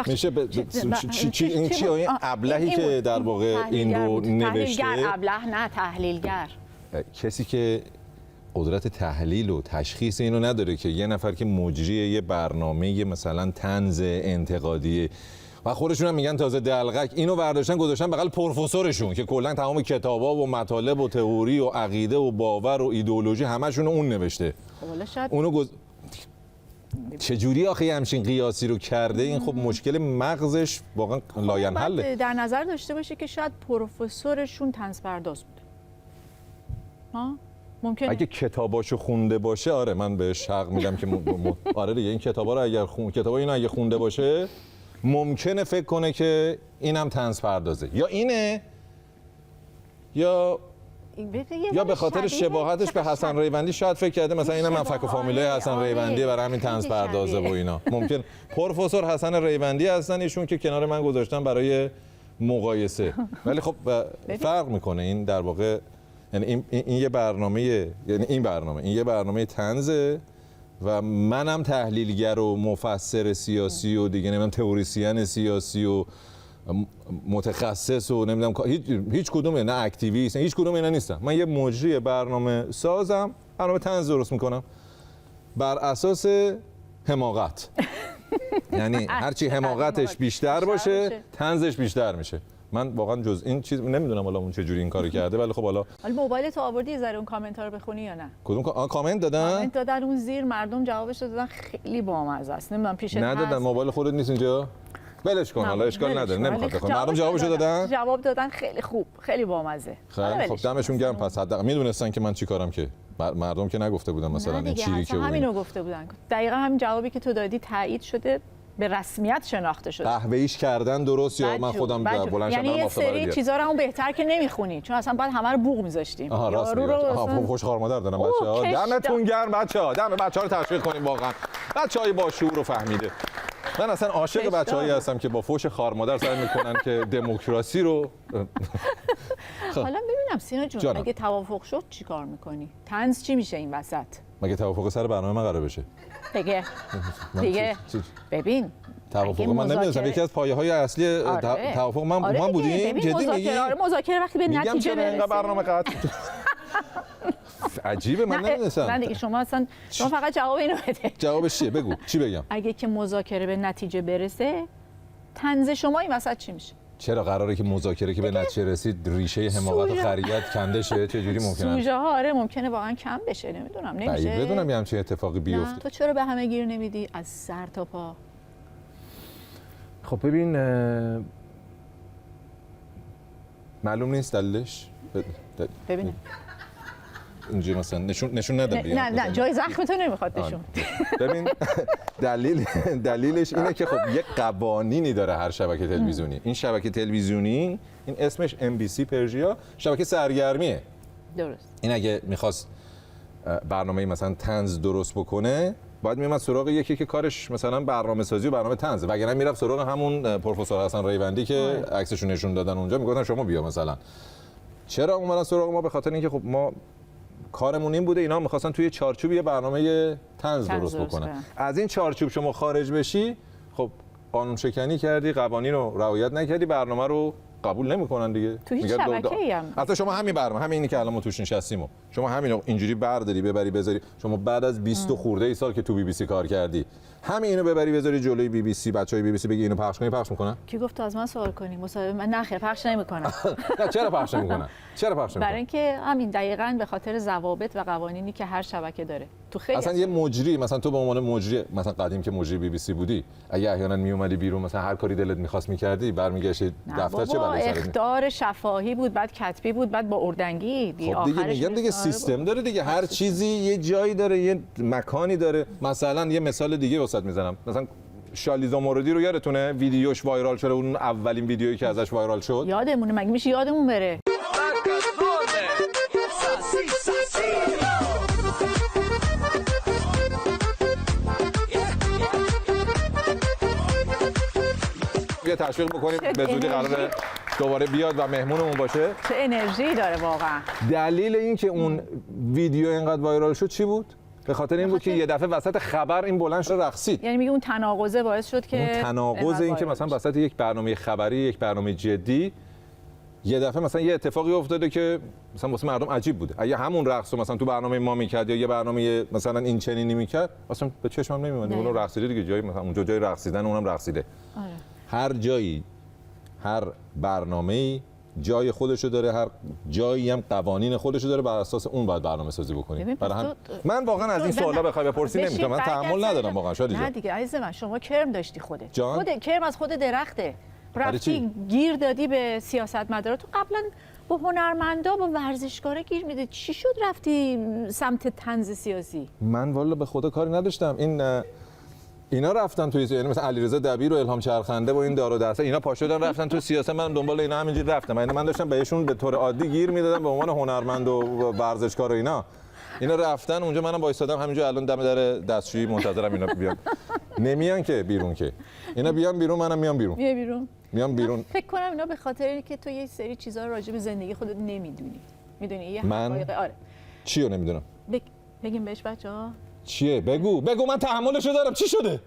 میشه این چی این ابلهی که در واقع این رو نوشته؟ ابله نه تحلیلگر، کسی که قدرت تحلیل و تشخیص اینو نداره که یه نفر که مجری یه برنامه مثلا طنز انتقادی و خودشون هم میگن تازه دلغک اینو برداشتن گذاشتن بغل پروفسورشون که کلا تمام کتابا و مطالب و تئوری و عقیده و باور و ایدئولوژی همشون اون نوشته. اونو چجوری آخه همچین قیاسی رو کرده؟ این خب مشکل مغزش واقعا لاینحله. در نظر داشته باشه که شاید پروفسورشون طنز پرداز بوده. ممکنه اگه کتاباشو خونده باشه آره من بهش حق میدم که آره دیگه این کتابا رو اگر کتابا اینو اگه خونده باشه ممکنه فکر کنه که اینم طنز پردازه، یا اینه یا به خاطر شباهتش به حسن ریوندی شاید فکر کرده مثلا اینم من فک و فامیله حسن ریوندی برای همین طنز پردازه و اینا. ممکن پروفسور حسن ریوندی هستن ایشون که کنار من گذاشتن برای مقایسه، ولی خب فرق میکنه. این در واقع یعنی این یه برنامه، یعنی این یه برنامه طنزه و منم تحلیلگر و مفسر سیاسی و دیگه نمیدونم تئوریسین سیاسی و متخصص و نمیدونم هیچ کدوم نه اکتیویست هیچ کدوم اینا نیستم. من یه مجری برنامه سازم، برنامه طنز درست میکنم بر اساس حماقت. یعنی هرچی حماقتش بیشتر باشه طنزش بیشتر میشه. من واقعا جز این چیز نمیدونم حالا اون چه جوری این کارو کرده، ولی خب حالا موبایل تو آوردی ذره اون کامنت ها رو بخونی یا نه؟ کدوم کامنت دادن؟ کامنت دادن اون زیر مردم جوابش دادن، خیلی بامزه است. نمیدونم پیشت هست ندادن؟ موبایل خودت نیست اینجا؟ ولش کن، حالا اشکال نداره، نمیخواد بخوام. مردم جوابشو دادن؟ جواب دادن خیلی خوب، خیلی بامزه. خیلی خب دمشون گرم. پس حداقل میدونستن که من چیکارم، که مردم که نگفته بودن مثلا این چیزی که همینو گفته بودن. دقیقاً همین جوابی که تو دادی تایید شده به رسمیت شناخته شده. قهوه‌ایش کردن درست یا من خودم بلند شدم یعنی یه سری چیزا رو اون بهتر که نمیخونی، چون اصلا باید همه رو بوق می‌ذاشتیم. آها راست میگی. خوش خار مادر دارم بچه‌ها. دمتون گرم بچه‌ها. دم بچه‌ها رو تشویق کنیم واقعا. بچه‌های با شعور و فهمیده. من اصلا عاشق بچه‌هایی هستم که با فوش خار مادر سعی می‌کنن که دموکراسی رو حالا ببینم سینا جون اگه توافق شد چیکار می‌کنی؟ طنز چی میشه این وسط؟ مگه توافق سر برنامه من قرار بشه؟ دیگه ببین توافق من نمی‌دونم یکی از پایه‌های اصلی توافق من بودیم. جدی میگی؟ مذاکره وقتی به نتیجه برسه. میگم برنامه قطع عجیبه من نمی‌دونم. نه دیگه شما فقط جواب اینو بده. جوابش چیه؟ بگو چی بگم؟ اگه که مذاکره به نتیجه برسه طنز شما این وسط چی میشه؟ چرا قراره که مذاکره که به نتیجه رسید ریشه حماقت و خریت کنده شه؟ چه جوری ممکنه؟ سوژه ها آره ممکنه واقعا کم بشه، نمیدونم نمیشه. بدونم یه همچین اتفاقی بیفته. تو چرا به همه گیر نمیدی از سر تا پا؟ خب ببین معلوم نیست دلیلش. ببینم اینجوری مثلا نشون ندم. نه جای زخمتو نمیخواد نشون. ببین دلیلش اینه که خب یه قوانینی داره هر شبکه تلویزیونی. این شبکه تلویزیونی این اسمش MBC پرژیا شبکه سرگرمیه. درست. این اگه میخواست برنامه مثلا طنز درست بکنه باید میومد سراغ یکی که کارش مثلا برنامه‌سازی و برنامه طنز، وگرنه میرفت سراغ همون پروفسور حسن ریوندی که عکسشو نشون دادن اونجا، میگفتن شما بیا مثلا. چرا اومدن سراغ ما؟ به خاطر اینکه خب ما کارمون این بوده، اینا می‌خواستن توی چارچوب یه برنامه طنز درست بکنن. از این چارچوب شما خارج بشی خب قانون شکنی کردی، قوانین رو رعایت نکردی، برنامه رو قبول نمی‌کنن دیگه. تو هیچ شبکه‌ای هم حتی شما همین برنامه همینی که الان ما توش نشستیم شما همینو اینجوری برداری ببری بذاری، شما بعد از 20 خورده ای سال که تو BBC کار کردی همین اینو ببری بذاری جلوی BBC، بچهای BBC بگی اینو پخش کنی، پخش میکنن؟ کی گفت از من سوال کنی؟ مصاحبه من نخیر پخش نمیکنم. نه چرا پخش نمیکنن؟ برای اینکه همین دقیقاً به خاطر ضوابط و قوانینی که هر شبکه داره. تو خیلی اصلا یه مجری مثلا تو به عنوان مجری مثلا قدیم که مجری BBC بودی، اگه احیانا میومدی بیرون مثلا هر کاری دلت می‌خواست می‌کردی، برمیگشتی دفتر چه بلایی سرت؟ اخطار شفاهی بود، بعد کتبی بود، بعد با اردنگی خب دیگه میگم دیگه سیستم داره دیگه، هر چیزی یه جایی داره، یه مکانی داره. مثلا یه مثال دیگه واسط میزنم، مثلا شالیزا موردی رو یادتونه ویدیوش وایرال شده، اون اولین ویدیویی که ازش وایرال شد؟ یادمونه، مگه میشه یادمون بره؟ یه تشویق بکنیم به زودی قراره دوباره بیاد و مهمونمون باشه. چه انرژی داره واقعا. دلیل این که اون ویدیو اینقدر وایرال شد چی بود؟ به خاطر این بود که یه دفعه وسط خبر این بلند شد رقصید. یعنی میگه اون تناقضه باعث شد که اون تناقض این که مثلا وسط یک برنامه خبری، یک برنامه جدی، یه دفعه مثلا یه اتفاقی افتاده که مثلا واسه مردم عجیب بوده. اگه همون رقص رو مثلا تو برنامه ما میکرد یا یه برنامه مثلا این چنینی میکرد، اصلا به چشمم نمیومد. اون رقصیده دیگه، جایی مثلا اونجا جای رقصیدن اونم رقصیده. آره. هر جایی، هر برنامه‌ای جای خودشو داره، هر جایی هم قوانین خودشو داره، بر اساس اون باید برنامه سازی بکنیم. من واقعا از این سوالا بخوای بپرسی نمیتونم، من تحمل ندارم واقعا. شادی جان نه دیگه عزیز من، شما کرم داشتی خودت. کرم از خود درخته. برای رفتی گیر دادی به سیاستمدارا. تو قبلا با هنرمندا با ورزشکارا گیر میدی، چی شد رفتی سمت طنز سیاسی؟ من والا به خدا کاری نداشتم. اینا رفتن توی، یعنی مثلا علیرضا دبیر و الهام چرخنده و این دار و دسته، اینا پا شدن رفتن تو سیاست، من دنبال اینا همینجوری رفتم. من داشتم بهشون به طور عادی گیر میدادم به عنوان هنرمند و ورزشکار و اینا رفتن اونجا، منم وایسادم همینجا الان دم در دستشویی منتظرم اینا بیان. نمیان که بیرون، که اینا بیان بیرون منم میام بیرون. میام بیرون. فکر کنم اینا به خاطر اینه که تو یه سری چیزا راجع به زندگی خودت نمیدونی. میدونی یه من آره. چی رو نمیدونم؟ بگیم بهش بچه‌ها. چیه؟ بگو من تحملشو دارم. چی شده؟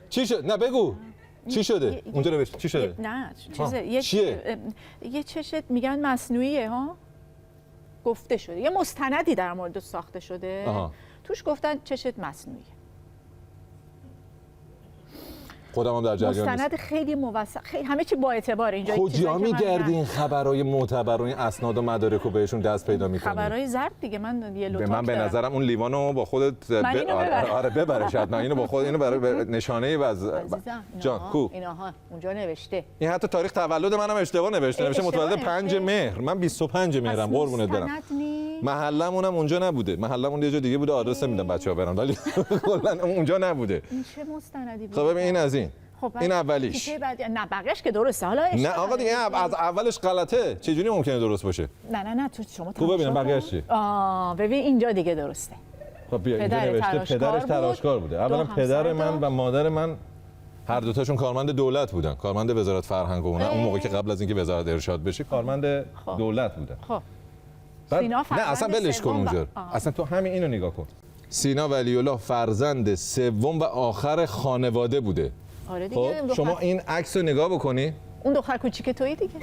چی شد؟ نه بگو. چی شده؟ اونجا نوشت چی شده؟ نه چیزه یه چشت میگن مصنوعیه ها؟ گفته شده. یه مستندی در مورد ساخته شده. توش گفتن چشت مصنوعیه. خودم هم در جریان مستند خیلی موثق، خیلی همه چی با اعتباره. اینجا کجا میگردی این خبرای معتبر و این اسناد و مدارک رو بهشون دست پیدا میکنی؟ خبرای زرد دیگه. من یه لوتاک من به نظرم اون لیوانو با خودت آره ببره. شاید من اینو با خود اینو برای نشانه جان کو اینها اونجا نوشته. این حتی تاریخ تولد منم اشتباه نوشته متولد 5 مهر. من 25 مهرم قربونت برم. محلمونم اونجا نبوده، محلمون یه جا دیگه بوده، آدرس نمیدم بچه‌ها برن، ولی کلا اونجا نبوده. این چه مستندی بود؟ خب ببین این از این. خب این اولیش. نه بقیه‌اش که درسته. حالا نه آقا دیگه از اولش غلطه. چه جوری ممکنه درست باشه؟ نه تو شما خوب ببینم بقیه‌اش چیه؟ ببین اینجا دیگه درسته. خب بیا اینجا نوشته پدرش تراشکار بوده. اولا پدر من و مادر من هر دوتاشون کارمند دولت بودن، کارمند وزارت فرهنگ و اون موقع که قبل از اینکه وزارت ارشاد بشه کارمند دولت بودن. خب نه اصلا ولش کن اونجا، اصلا تو همین اینو نگاه کن. سینا ولی الله فرزند سوم و آخر خانواده بوده. آره دیگه. خب شما این عکس رو نگاه بکنی. اون دختر کوچیک تویی دیگه.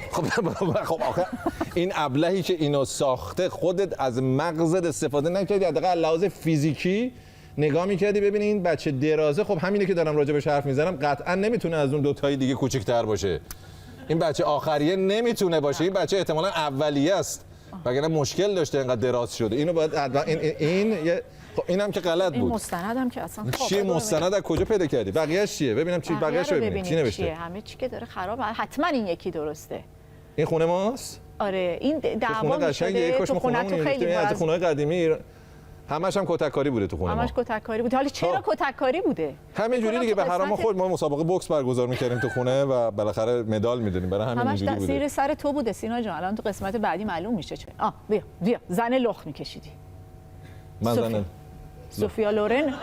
خب آخه این ابلهی که اینو ساخته خودت از مغزت استفاده نکردی، حداقل لحاظ فیزیکی نگاه میکردی ببینی این بچه درازه. خب همینه که دارم راجع بهش حرف میزنم، قطعا نمیتونه از اون دو تای دیگه کوچیک‌تر باشه. این بچه آخریه نمیتونه باشه، این بچه احتمالاً اولیه است، وگرنه مشکل داشته اینقدر دراز شده. اینو باید این خب اینم که غلط بود. این مستندم که اصلا چیه مستند از کجا پیدا کردی؟ بقیه‌اش چیه؟ ببینم چی بقیه‌اش رو ببینیم چی نوشته. همه چی که داره خرابه، حتما این یکی درسته. این خونه ماست؟ آره این دعوا می‌شده تو خونه تو خیلی از خونه‌های قدیمی همش هم کتککاری بوده تو خونه ما. همش کتککاری بوده. حالا چرا کتککاری بوده؟ همین جوری دیگه، به هر حال ما مسابقه بوکس برگزار می‌کردیم تو خونه و بالاخره مدال می‌دادیم، برای همین اینجوری بوده. همش تاثیر سر تو بوده سینا جان. الان تو قسمت بعدی معلوم میشه چه. بیا زن لخت می‌کشیدی. من زن سوفیا لورن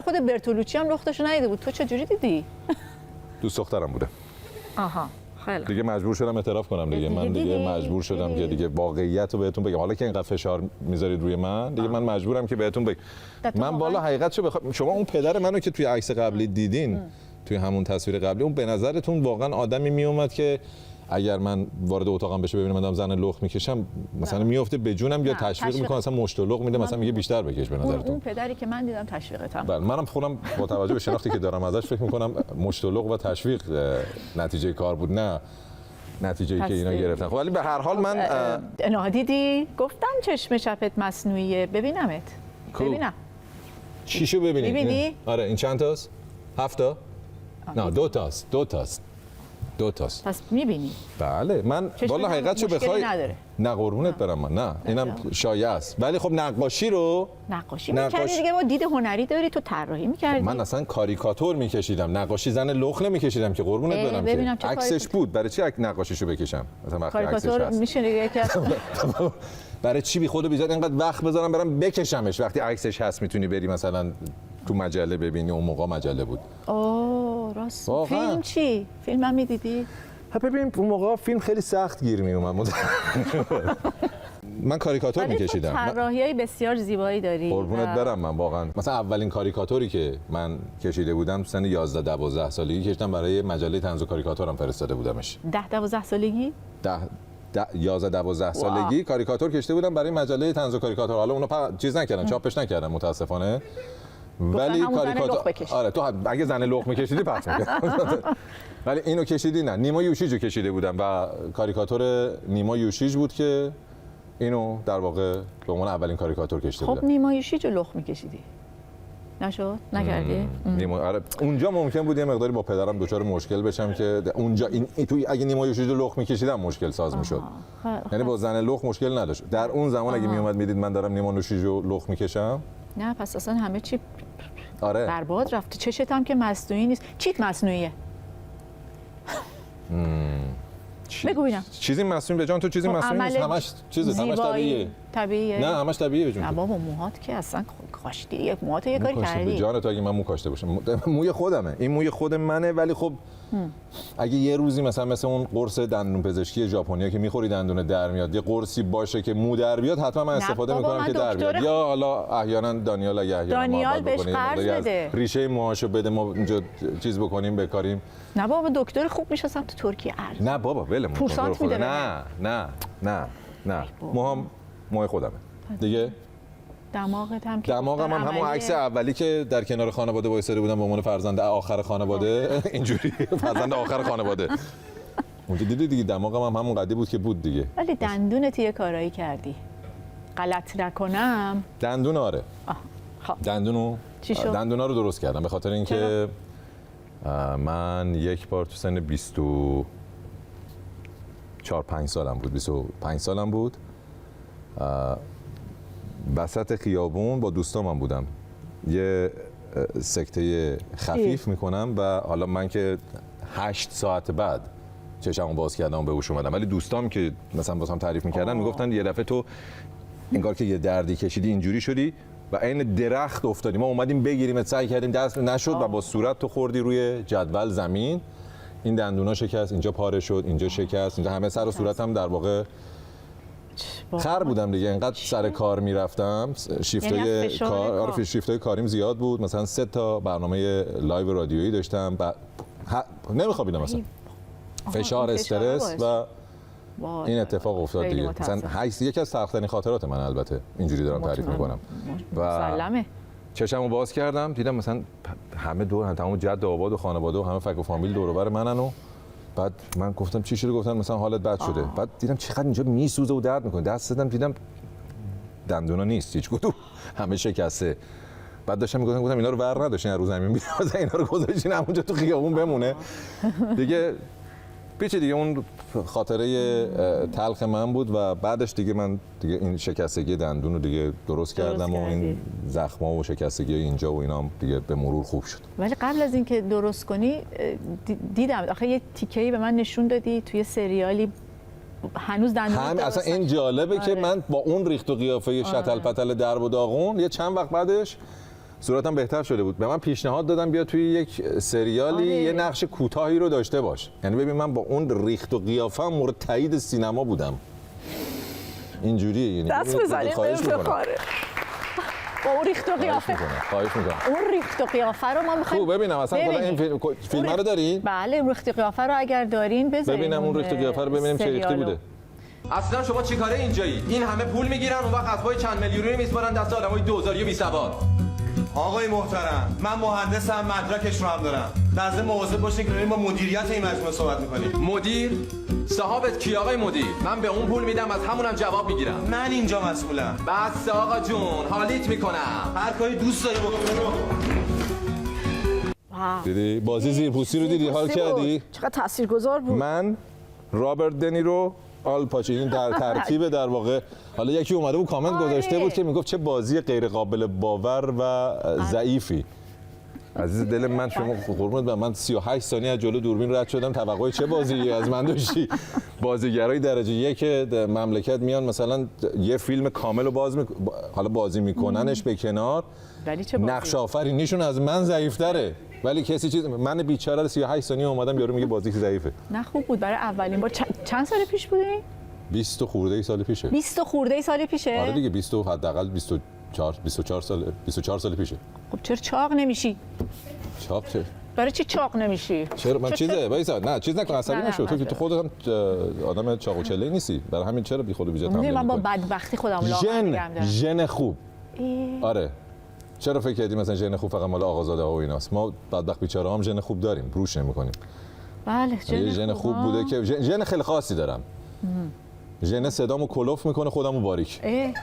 خود برتولوچی هم لختشو ندیده بود. تو چه جوری دیدی؟ دوست دخترم بوده. آها خیلی دیگه مجبور شدم اعتراف کنم دیگه. من دیگه مجبور شدم که دیگه واقعیت رو بهتون بگم. حالا که اینقدر فشار میذارید روی من دیگه من مجبورم که بهتون بگم. من بالا حقیقتشو بخوام، شما اون پدر منو که توی عکس قبلی دیدین، توی همون تصویر قبلی، اون به نظرتون واقعا آدمی میومد که اگر من وارد اتاقم بشه ببینم من زن لخت میکشم مثلا میفته به جونم یا تشویق میکنه، مثلا مشت و لخت میده، مثلا میگه بیشتر بکش به نظرتون؟ اون پدری که من دیدم تشویقتم. بله منم خودم با توجه به شناختی که دارم ازش فکر میکنم مشت و لخت و تشویق نتیجه کار بود، نه نتیجه‌ای که اینا گرفتن. خب ولی به هر حال من دیدی گفتم چشم چپت مصنوعیه، ببینمت. ببینم چیشو ببینید. می‌بینی؟ آره این چند تاست؟ 7 تا؟ نه 2 تاست. پس می‌بینی؟ بله من والا حقیقتشو بخوای نه قربونت برم من، نه اینم شایعه است، ولی خب نقاشی می‌کردی دیگه، با دید هنری داری تو طراحی می‌کردی. من اصلا کاریکاتور می‌کشیدم، نقاشی زن لخت نمی‌کشیدم که قربونت برم که عکسش بود. برای چی نقاشیشو بکشم مثلا وقتی عکسش هست؟ کاریکاتور میشه دیگه برای چی بی خود و بی ذات اینقدر وقت بذارم برم بکشمش وقتی عکسش هست؟ میتونی بری مثلا تو مجله ببینی، اون موقع مجله بود. اوه راست. فیلم چی؟ فیلم هم می‌دیدی؟ ببین اون موقع فیلم خیلی سخت گیر میومد. من کاریکاتور می‌کشیدم. طراحی‌های بسیار زیبایی داری. قربونت برم من واقعا. مثلا اولین کاریکاتوری که من کشیده بودم سن 11-12 سالگی کشیدم، برای مجله طنز و کاریکاتورم فرستاده بودمش. 10-12 سالگی؟ 11-12 سالگی کاریکاتور کشیده بودم برای مجله طنز و کاریکاتور. حالا اونو چیز نکردن، چاپش نکردن متاسفانه. ولی کاریکاتور آره تو اگه زن لخت می‌کشیدی پخش می‌کردم. ولی اینو کشیدی نه، نیما یوشیجو کشیده بودم و کاریکاتور نیما یوشیج بود که اینو در واقع به عنوان اولین کاریکاتور کشیده بودم. خب نیما یوشیجو لخت می‌کشیدی؟ نشد؟ نکردی؟ آره اونجا ممکن بود یه مقداری با پدرم دچار مشکل بشم که اونجا این تو اگه نیما یوشیجو لخت می‌کشیدم مشکل ساز می‌شد. یعنی با زن لخت مشکل نداشت. در اون زمان اگه میومد میدید من دارم نیما یوشیجو لخت می‌کشم، نه پس اصلا همه چی برباد رفت. چشت هم که مصنوعی نیست. چیت مصنوعیه؟ بگو ببینم. چیزی مصنوعی به جان تو چیزی مصنوعی نیست، همش چیزه، همش طبیعیه. نه همش طبیعیه به جون. نه بابا موهات که اصلا کاشتی، یک موهات یه کاری کردی. به جان تو اگه من مو کاشته باشم، موی خودمه، این موی خود منه، ولی خب اگه یه روزی مثل اون قرص دندون پزشکی ژاپنیا که میخوری دندون در میاد، یه قرصی باشه که مو در بیاد، حتما من استفاده میکنم که در بیاد. یا حالا احیانا دانیال اگه دانیال بهش قرض بده، ریشه موهاشو بده ما اینجا چیز بکنیم بکاریم. نه بابا دکتر خوب میشناسم تو ترکیه ارز. نه بابا ولمون پورسانت میده. نه موهای خودمه دیگه. دماغم هم همون عکس اولی که در کنار خانواده وایساده بودم به عنوان فرزند آخر خانواده، اینجوری فرزند آخر خانواده. اونجا دیدی دیگه دماغم هم همون قدی بود که بود دیگه. ولی دندونت یه کارایی کردی. غلط نکنم. دندون آره. دندونا رو درست کردم به خاطر اینکه من یک بار تو سن 24-25 سالم بود، 25 سالم بود وسط خیابون با دوستامم بودم، یه سکته خفیف میکنم و حالا من که 8 ساعت بعد چشمو باز کردم و به هوش اومدم، ولی دوستام که مثلا واسم تعریف میکردن میگفتن یه دفعه تو انگار که یه دردی کشیدی اینجوری شدی و عین درخت افتادی، ما اومدیم بگیریم، سعی کردیم دست نشد و با صورت تو خوردی روی جدول زمین، این دندونا شکست، اینجا پاره شد، اینجا شکست، اینجا همه سر و صورتم در واقع خر بودم دیگه، انقدر سر کار میرفتم، شیفتای کار، آره شیفتای کاریم زیاد بود، مثلا 3 تا برنامه لایو رادیویی داشتم، نمیخوابیدم مثلا، فشار استرس و این اتفاق افتاد دیگه. مثلا یکی از سخت‌ترین خاطرات من، البته اینجوری دارم تعریف میکنم و چشمو باز کردم دیدم مثلا همه دور، تمام جد آباد و خانواده و همه فک و فامیل دور و بر منن و بعد من گفتم چی شده؟ گفتن مثلا حالت بد شده. بعد دیدم چقدر اینجا میسوزه و درد میکنه، دست زدم دیدم دندونا نیست هیچ کدوم، همه شکسته. بعد داشتم گفتم اینا رو ور نداشتین رو زمین بیاد، اینا رو گذاشتین همونجا تو خیابون بمونه دیگه. پیچ دیگه اون خاطره تلخ من بود و بعدش دیگه من دیگه این شکستگی دندون رو دیگه درست کردم و این زخم‌ها و شکستگی اینجا و اینا دیگه به مرور خوب شد. ولی قبل از اینکه درست کنی دیدم آخه یه تیکه‌ای به من نشون دادی توی سریالی هنوز دندون اصلا این جالبه که من با اون ریخت و قیافه شتل پتل درب و داغون یه چند وقت بعدش صورتم بهتر شده بود. به من پیشنهاد دادن بیا توی یک سریالی یه نقش کوتاهی رو داشته باش. یعنی ببین من با اون ریخت و قیافه مورد تایید سینما بودم. اینجوریه، یعنی دست بزنید افتخاره. با اون ریخت و قیافه. خواهش میکنم. اون ریخت و قیافه رو ما می‌خوایم ببینم اصلا این فیلم رو دارین؟ بله، اون ریخت و قیافه رو اگر دارین بذارید. ببینم اون ریخت و قیافه رو ببینیم چه ریختی بوده. اصلا شما چیکاره اینجایی؟ این همه پول میگیرن اون وقت اسبای چند میلیونی میسپارن دست آدمای دوزاری و بی‌سواد. آقای محترم، من مهندسم، مدرکش رو هم دارم. لازم مواظب باشین که با مدیریت این مجموعه صحبت می‌کنیم. مدیر؟ صاحبت کی آقای مدیر؟ من به اون پول میدم، از همونم جواب میگیرم. من اینجا مسئولم. بس آقا جون، حالیت میکنم. هر کاری دوست داری بکن. دیدی بازی زیرپوستی رو دیدی، حال کردی؟ چقدر تاثیرگذار بود. من رابرت دنیرو آل پاچینو در ترکیب در واقع. حالا یکی اومده بود کامنت گذاشته بود که میگفت چه بازی غیر قابل باور و ضعیفی. عزیز دل من، شما قربونت برم، من 38 ثانیه از جلو دوربین رد شدم، توقع چه بازی از من داشتی؟ بازیگرای درجه 1 مملکت میان مثلا یه فیلم کامل رو حالا بازی میکننش به کنار، نقش آفرینیشون از من ضعیف‌تره، ولی کسی چیز من بیچاره 38 ثانیه اومدم یارو میگه بازی ضعیفه. نه خوب بود برای اولین بار. چند سال پیش بود این؟ 20 خورده سال پیشه. 20 خورده سال پیشه؟ آره دیگه 20 حداقل 24 سال پیشه. خب چرا چاق نمیشی؟ چاق چه؟ برای چی چاق نمیشی؟ چرا من چیزه وایسا، نه چیز نکن، عصبی نشو، تو خودت آدم چاق و چله نیستی، برای همین چرا بی خود و بی جا تمرین من با بدبختی خودم لاغر میگم دارم. ژن خوب. آره چرا فکر کردی مثلا ژن خوب فقط مال آقازاده ها و ایناست؟ ما بدبخت بیچاره هم ژن خوب داریم، روش نمی‌کنیم. بله ژن خوب بوده که ژن خیلی خاصی دارم. ژن صدامو کلوف میکنه خودمو باریک. آره.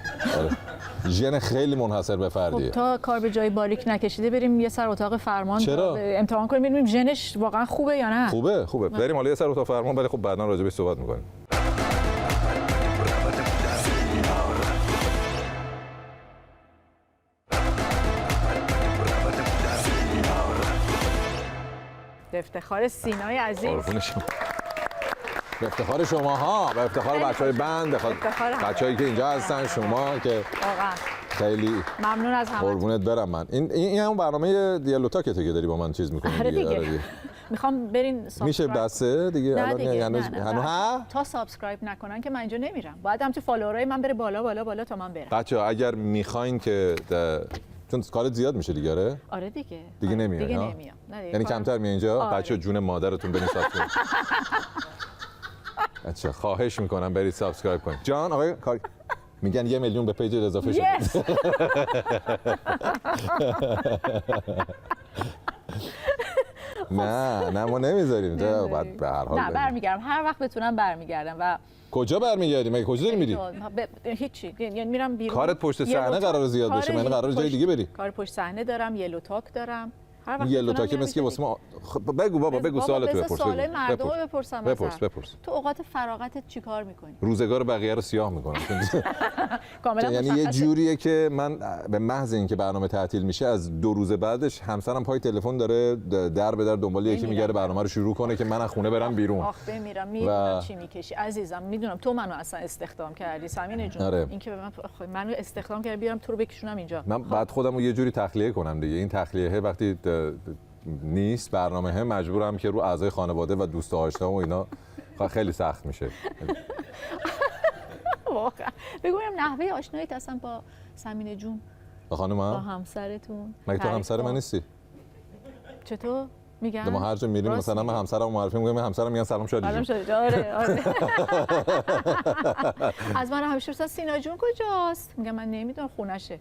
ژن خیلی منحصر به فردیه. خب تا کار به جای باریک نکشیده بریم یه سر اتاق فرمان امتحان کنیم ببینیم ژنش واقعا خوبه یا نه. خوبه. بریم حالا یه سر اتاق فرمان، ولی خب بعدا راجع بهش صحبت میکنیم. به افتخار سینای عزیز. به افتخار شماها، به افتخار بچهای بند، بچه‌هایی که اینجا هستن، شما که واقعا خیلی ممنون از همه. قربونت برم. من این همون برنامه دیالوتاکه که داری با من چیز می‌کنی دیگه. میخوام برین میشه بسه دیگه الان یعنی تا سابسکرایب نکنن که من اینجا نمیرم. باید هم تو فالوورای من بره بالا تا من برم. بچه‌ها اگر می‌خواین که چون کارت زیاد میشه دیگه. آره دیگه نمیاد. دیگه نمیام. یعنی کمتر میاد اینجا. بچه‌ها جون مادرتون برید سابسکرایب. اچھا خواهش میکنم برید سابسکرایب کنید. جان آقای میگن 1 میلیون به پیج اضافه شد. نه ما نمیذاریم. بعد به هر حال نه برمیگردم، هر وقت بتونم برمیگردم. و کجا برمیگردی؟ مگه کجا داری میری؟ هیچی، یعنی میرم بیرون. کارت پشت صحنه قرار زیاد بشه، من قرار جای دیگه بری. کار پشت صحنه دارم، یلو تاک دارم، یلو تاکه مثل که واسه ما بگو بابا بگو سوالتو بپرس. سوالای مردم رو بپرسم. بپرس. تو اوقات فراغتت چیکار می‌کنی؟ روزگار بقیه رو سیاه می‌کنم. کاملا یعنی یه جوریه که من به محض اینکه برنامه تعطیل میشه از 2 روز بعدش همسرم پای تلفن داره در به در دنبال یکی میگره برنامه رو شروع کنه که من از خونه برم بیرون. آخ بمیرم میدونم چی میکشی عزیزم، میدونم تو منو اصلا استخدام کردی سمینه جون. این که به منو استخدام کردی بیارم تو رو بکشونم اینجا. من بعد خودم رو یه جوری تخلیه کنم دیگه. این تخلیه وقتی نیست برنامه مجبورم که رو اعضای خانواده و دوست آشنا و اینا خیلی سخت میشه. واقعا بگویم نحوه آشناییت اصلا با سمینه جون با خانم با همسرتون مگه تو همسر من نیستی؟ چطور؟ میگم ما هر جا میریم مثلا من همسرم معرفی میگم همسرم میگن سلام شادی جون. سلام شادی. آره. از من همیشه پرسیدن سینا جون کجاست؟ میگم من نمیدونم خونشه.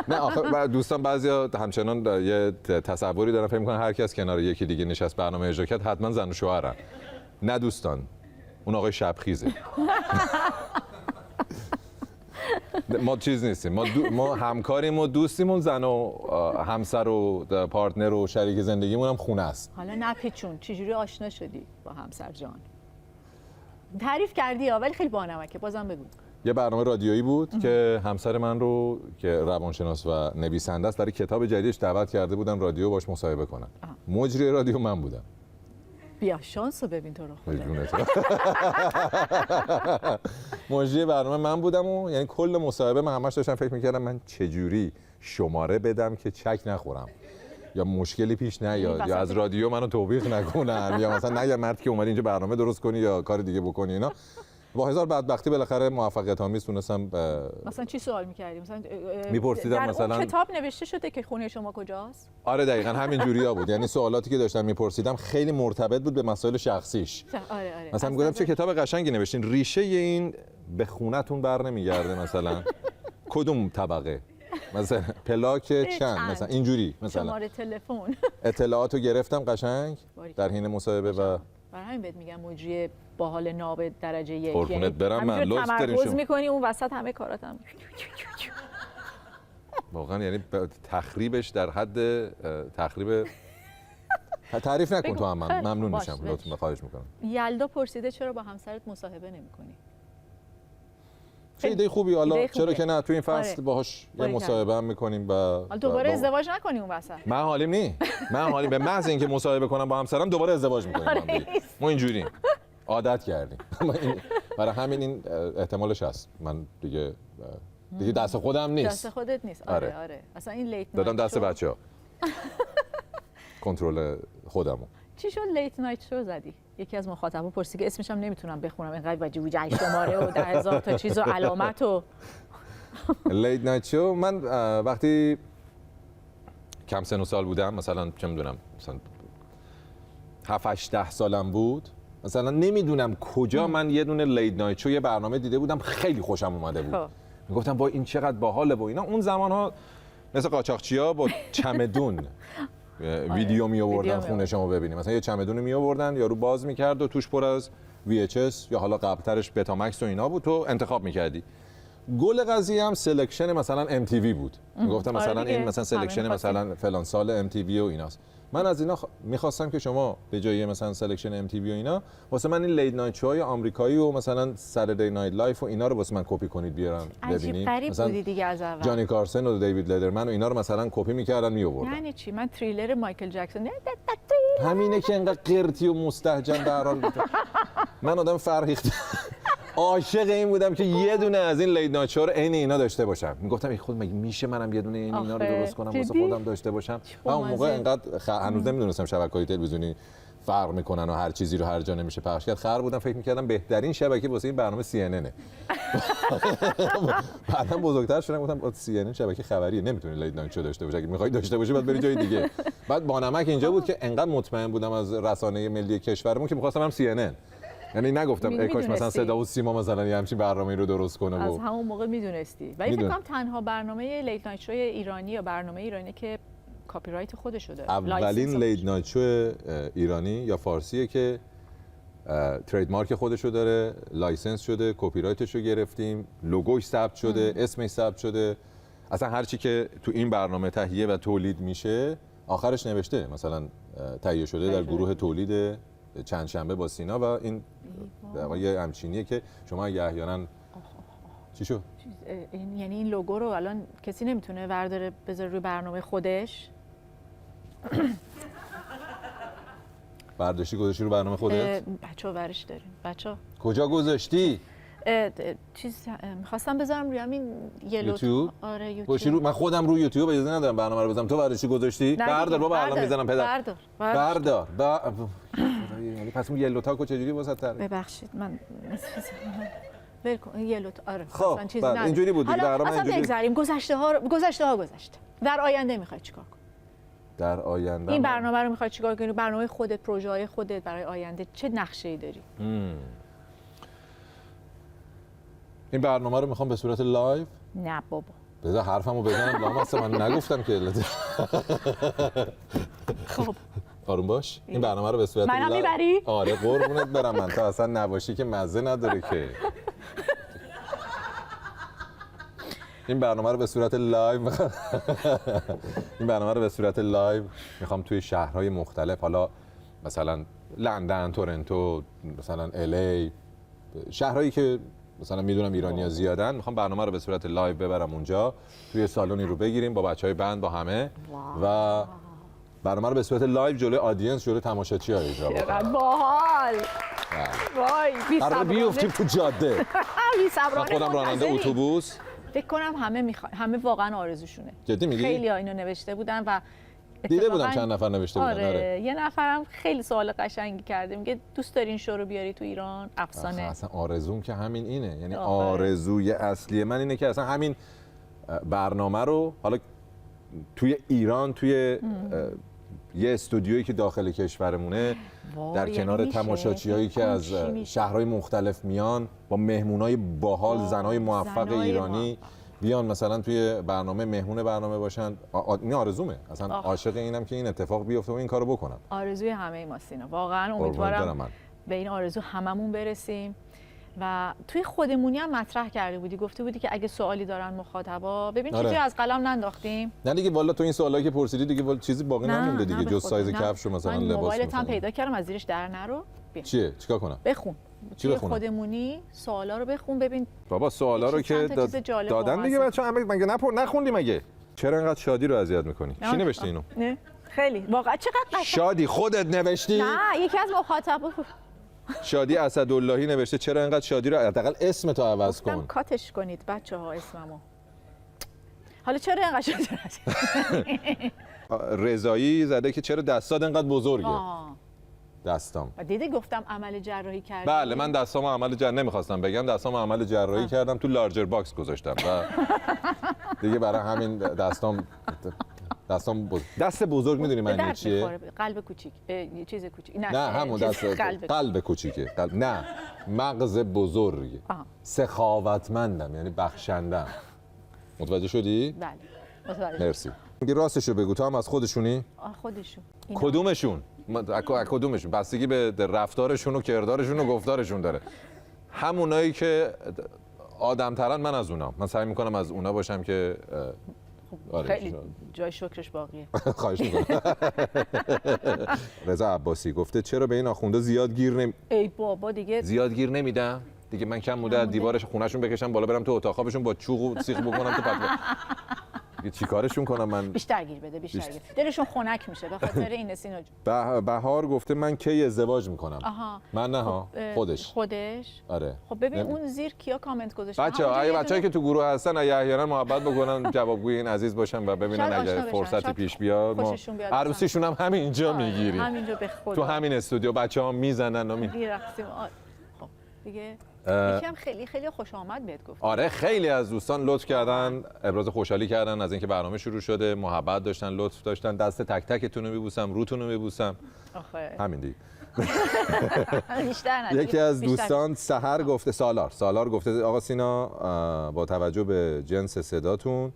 نه آخه دوستان بعضیا همچنان یه تصوری دارن فکر می‌کنن هر کی از کنار یکی دیگه نشست برنامه اجرا کرد حتما زن و شوهرن. نه دوستان، اون آقای شبخیزه. ما چیز نیستیم، ما همکاریم و دوستیم، اون زن و همسر و پارتنر و شریک زندگیمون هم خونه است. حالا نپیچون چجوری آشنا شدی با همسر جان؟ تعریف کردی ولی خیلی بانمکه، بازم بگو. یه برنامه رادیویی بود که همسر من رو که روانشناس و نویسنده است برای کتاب جدیدش دعوت کرده بودم رادیو باش مصاحبه کنم. مجری رادیو من بودم. بیا شانس رو ببین تو رو خدا. مجری برنامه من بودم و یعنی کل مصاحبه من همش داشتم فکر می‌کردم من چجوری شماره بدم که چک نخورم یا مشکلی پیش نیاد یا از رادیو منو توبیخ نکنن یا مثلا نگه مرد که اومدی اینجا برنامه درست کنی یا کار دیگه بکنی اینا. با هزار بدبختی بالاخره موفقیت آمیز تونستم. مثلا چی سوال می‌کردی؟ مثلا میپرسیدم مثلا کتاب نوشته شده که خونه شما کجاست؟ آره دقیقاً همین جوریا بود. یعنی سوالاتی که داشتم میپرسیدم خیلی مرتبط بود به مسائل شخصیش. آره. مثلا میگفتم چه کتاب قشنگی نوشتین، ریشه این به خونتون بر نمیگرده مثلا کدوم طبقه، مثلا پلاک چند، مثلا اینجوری مثلا شماره تلفن. اطلاعاتو گرفتم قشنگ در حین مصاحبه و برای همین بهت میگم مجری باحال ناب درجه 1. قربونت برم من لطف دارین تمرکز می‌کنی اون وسط همه کاراتم. واقعا یعنی تخریبش در حد تخریب. تعریف نکن تو هم من ممنون میشم، لطفا خواهش میکنم. یلدا پرسیده چرا با همسرت مصاحبه نمی‌کنی؟ چه ایده خوبی، حالا چرا که نه تو این فصل باهاش یه مصاحبه هم می‌کنیم و دوباره ازدواج نکنی اون وسط. من حالیم نی، من حالیم به محض اینکه مصاحبه کنم با همسرم دوباره ازدواج می‌کنیم. ما اینجوریم عادت کردیم. برای همین این احتمالش هست. من دیگه دست خودم نیست. دست خودت نیست. آره. اصلا این لیت نایت دادم دست بچه‌ها. کنترل خودمو. چی شد لیت نایت شو زدی؟ یکی از مخاطبا پرسید که اسمش هم نمیتونم بخونم اینقدر وجه وجه شماره و 10,000 تا چیز و علامت و لیت نایت شو. من وقتی کم سن و سال بودم، مثلا چه میدونم مثلا 7-8 سالم بود، مثلا نمیدونم کجا من یه دونه لیت نایت شو یه برنامه دیده بودم خیلی خوشم اومده بود. میگفتم با این چقدر باحاله و اینا. اون زمان‌ها مثل قاچاقچی‌ها با چمدون ویدیو می آوردن خونه شما ببینیم. مثلا یه چمدون می آوردن یارو باز می‌کرد و توش پر از VHS یا حالا قبل‌ترش بتامکس و اینا بود، تو انتخاب می‌کردی. گل قضیه هم سلکشن مثلا MTV بود. میگفتم مثلا این مثلا سلکشن مثلا فلان سال MTV و ایناست. من از اینا می‌خواستم که شما به جای مثلا سلکشن MTV و اینا واسه من این لیت نایت شوهای آمریکایی و مثلا ساتردی نایت لایف و اینا رو واسه من کپی کنید بیارم ببینید. مثلا بودی دیگه از اول. جانی کارسن و دیوید لدرمن و اینا رو مثلا کپی می‌کردن می‌آوردن. یعنی چی؟ من تریلر مایکل جکسون همینه که انقدر قرتی و مستهجن به هر حال. من آدم فرهیخته عاشق این بودم که یه دونه از این لیت نایت شو رو عین اینا داشته باشم. میگفتم ای خود مگه میشه منم یه دونه اینا رو درست کنم واسه خودم داشته باشم. من اون موقع انقدر هنوز نمیدونستم شبکه‌های تلویزیونی فرق میکنن و هر چیزی رو هر جا نمیشه پخش کرد. خر بودم فکر میکردم بهترین شبکه واسه این برنامه CNN. بعدم بزرگتر شدم گفتم CNN شبکه خبریه، نمیتونی لیت نایت شو داشته باشی. اگه میخوای داشته باشی باید بری جای دیگه. بعد بانمک اینجا بود که انقدر مطمئن بودم از رسانه ملی کشورمون که می‌خواستم هم CNN. یعنی نگفتم ای کاش مثلا صدا و سیما مثلا یه همچین برنامه‌ای رو درست کنه. از همون موقع میدونستی. ولی فکر کنم تنها برنامه لیت نایت شو ایرانی یا برنامه ایرانی که کپی رایت خودشو داره. اولین لیت نایت شو ایرانی یا فارسیه که ترید مارک خودشو داره، لایسنس شده، کپی رایتشو گرفتیم، لوگوش ثبت شده، اسمش ثبت شده. اصلا هر چی که تو این برنامه تهیه و تولید میشه آخرش نوشته مثلا تهیه شده در گروه تولید چند شنبه با سینا و این یه همچینیه که شما اگه احیانا چی شد؟ یعنی این لوگو رو الان کسی نمیتونه ورداره بذاره روی برنامه خودش؟ برداشتی گذاشتی رو برنامه خودت؟ بچه‌ها ورش داریم. بچه‌ها کجا گذاشتی؟ چیز می‌خواستم بذارم روی همین یوتیوب. آره یوتیوب. من خودم روی یوتیوب اجازه ندارم برنامه رو بذارم. تو برداشتی گذاشتی؟ بردار بابا الان میزنم پدر. بردار. یعنی پس اون یلو تاکو چجوری واسط تره؟ ببخشید من ول کن یلو آره خب اینجوری بود دیگه برنامه اینجوری. اصلا بگذاریم گذشته ها گذشته. در آینده می‌خوای چیکار کنی؟ در آینده این برنامه رو می‌خوای چیکار کنی؟ برنامه خودت، پروژه‌های خودت برای آینده چه نقشه‌ای داری؟ این برنامه رو میخوام به صورت لایو؟ نه بابا. بذار حرفمو بزنم لامصب من نگفتم که خب آروم باش. این برنامه رو به صورت لایو. منم میبری؟ آره قربونت برم من. تا اصلا نباشی که مزه نداره که. این برنامه رو به صورت لایو میخوام توی شهرهای مختلف، حالا مثلا لندن، تورنتو، مثلا الی، شهرهایی که مثلا میدونم ایرانی‌ها زیادن، میخوام برنامه رو به صورت لایو ببرم اونجا، توی سالونی رو بگیریم با بچهای بند با همه و برنامه رو به صورت لایو جلوی آدینس، جلوی تماشاچی‌ها اجرا کنم. چقدر باحال. وای قرار بیفتیم تو جاده. من خودم راننده اتوبوس. فکر کنم همه واقعا آرزوشونه. جدی میگی؟ خیلی اینو نوشته بودن و دیده بودم چند نفر نوشته بودن. آره یه نفرم خیلی سوال قشنگی کرده، میگه دوست داری این شو رو بیاری تو ایران؟ افسانه. اصلا آرزوم که همین اینه، یعنی آرزوی اصلی من اینه که اصلا همین برنامه رو حالا توی ایران، توی یه استودیویی که داخل کشورمونه، در کنار تماشاچی‌هایی که از شهرهای مختلف میان با مهمونای باحال، زنای موفق ایرانی بیان مثلا توی برنامه مهمون برنامه باشن. این آرزومه، اصلا عاشق اینم که این اتفاق بیفته و این کارو بکنم. آرزوی همه ما سینا، واقعا امیدوارم به این آرزو هممون برسیم. و توی خودمونی هم مطرح کرده بودی، گفته بودی که اگه سوالی دارن مخاطبا ببین چیزی از قلم ننداختیم. نه دیگه والا تو این سوالایی که پرسیدی دیگه چیزی باقی نمونده دیگه جز سایز کفش و مثلا لباس. موبایلت هم پیدا کردم، از زیرش در نرو. چیه؟ چیکار کنم؟ بخون. توی خودمونی سوالا رو بخون ببین. بابا سوالا رو که دادن دیگه بچه‌ها، مگه نخوندی مگه؟ چرا انقدر شادی رو اذیت می‌کنی؟ کی نوشته اینو؟ نه خیلی واقعا چقدر قشنگ. شادی خودت نوشتی؟ نه یکی از مخاطبا شادی اسداللهی نوشته چرا انقدر شادی رو، حداقل اسم تو عوض کن. کاتش کنید بچه‌ها اسممو. حالا چرا انقدر شادی رضایی زده که چرا دستات انقدر بزرگه؟ دستام. و دیدی گفتم عمل جراحی کردم. بله من دستامو عمل جراحی نمیخواستم بگم، دستامو عمل جراحی کردم، تو لارجر باکس گذاشتم و دیگه برای همین دستام دست بزرگ میدونی معنی چیه؟ قلب کوچیک، چیز کوچیک. نه همون دست قلب کوچیکه. نه مغز بزرگ. سخاوتمندم یعنی بخشندم. متوجه شدی؟ بله متوجه. مرسی. میگه راستشو بگو، تو هم از خودشونی؟ خودشون. کدومشون؟ کدومشون؟ بستگی به رفتارشون و کردارشون و گفتارشون داره. همونایی که آدم‌ترن من از اونام. من سعی میکنم از اونا باشم که خیلی جای شکرش باقیه. خواهش میکنم. رضا عباسی گفته چرا به این آخونده زیاد گیر ای بابا دیگه زیاد گیر نمیدم دیگه. من کم بوده از دیوارش خونهشون بکشم بالا، برم تو اتاق خوابشون با چوغ و سیخ بکنم تو پتو. دیگه چیکارشون کنم من؟ بیشتر گیر بده، بیشتر گیر. دلشون خنک میشه به خاطر این سینا جون. بهار گفته من کی ازدواج میکنم. من نه ها، خودش. آره. خب ببین اون زیر کیا کامنت گذاشتن؟ بچه‌ها که تو گروه هستن اگه احیانا محبت بکنن جوابگوی این عزیز باشن و ببینن اگه فرصتی پیش بیاد ما عروسیشون هم همینجا میگیریم. همینجا به خدا. تو همین استودیو بچه‌ها میزنن و میرقصیم. خب دیگه یکم خیلی خوش آمد بهت گفت. آره خیلی از دوستان لطف کردن، ابراز خوشحالی کردن از اینکه برنامه شروع شده، محبت داشتن، لطف داشتن. دست تک تکتون رو میبوسم، روتون رو میبوسم. همین دیگه. یکی از دوستان سحر گفته، سالار گفته آقا سینا با توجه به جنس صداتون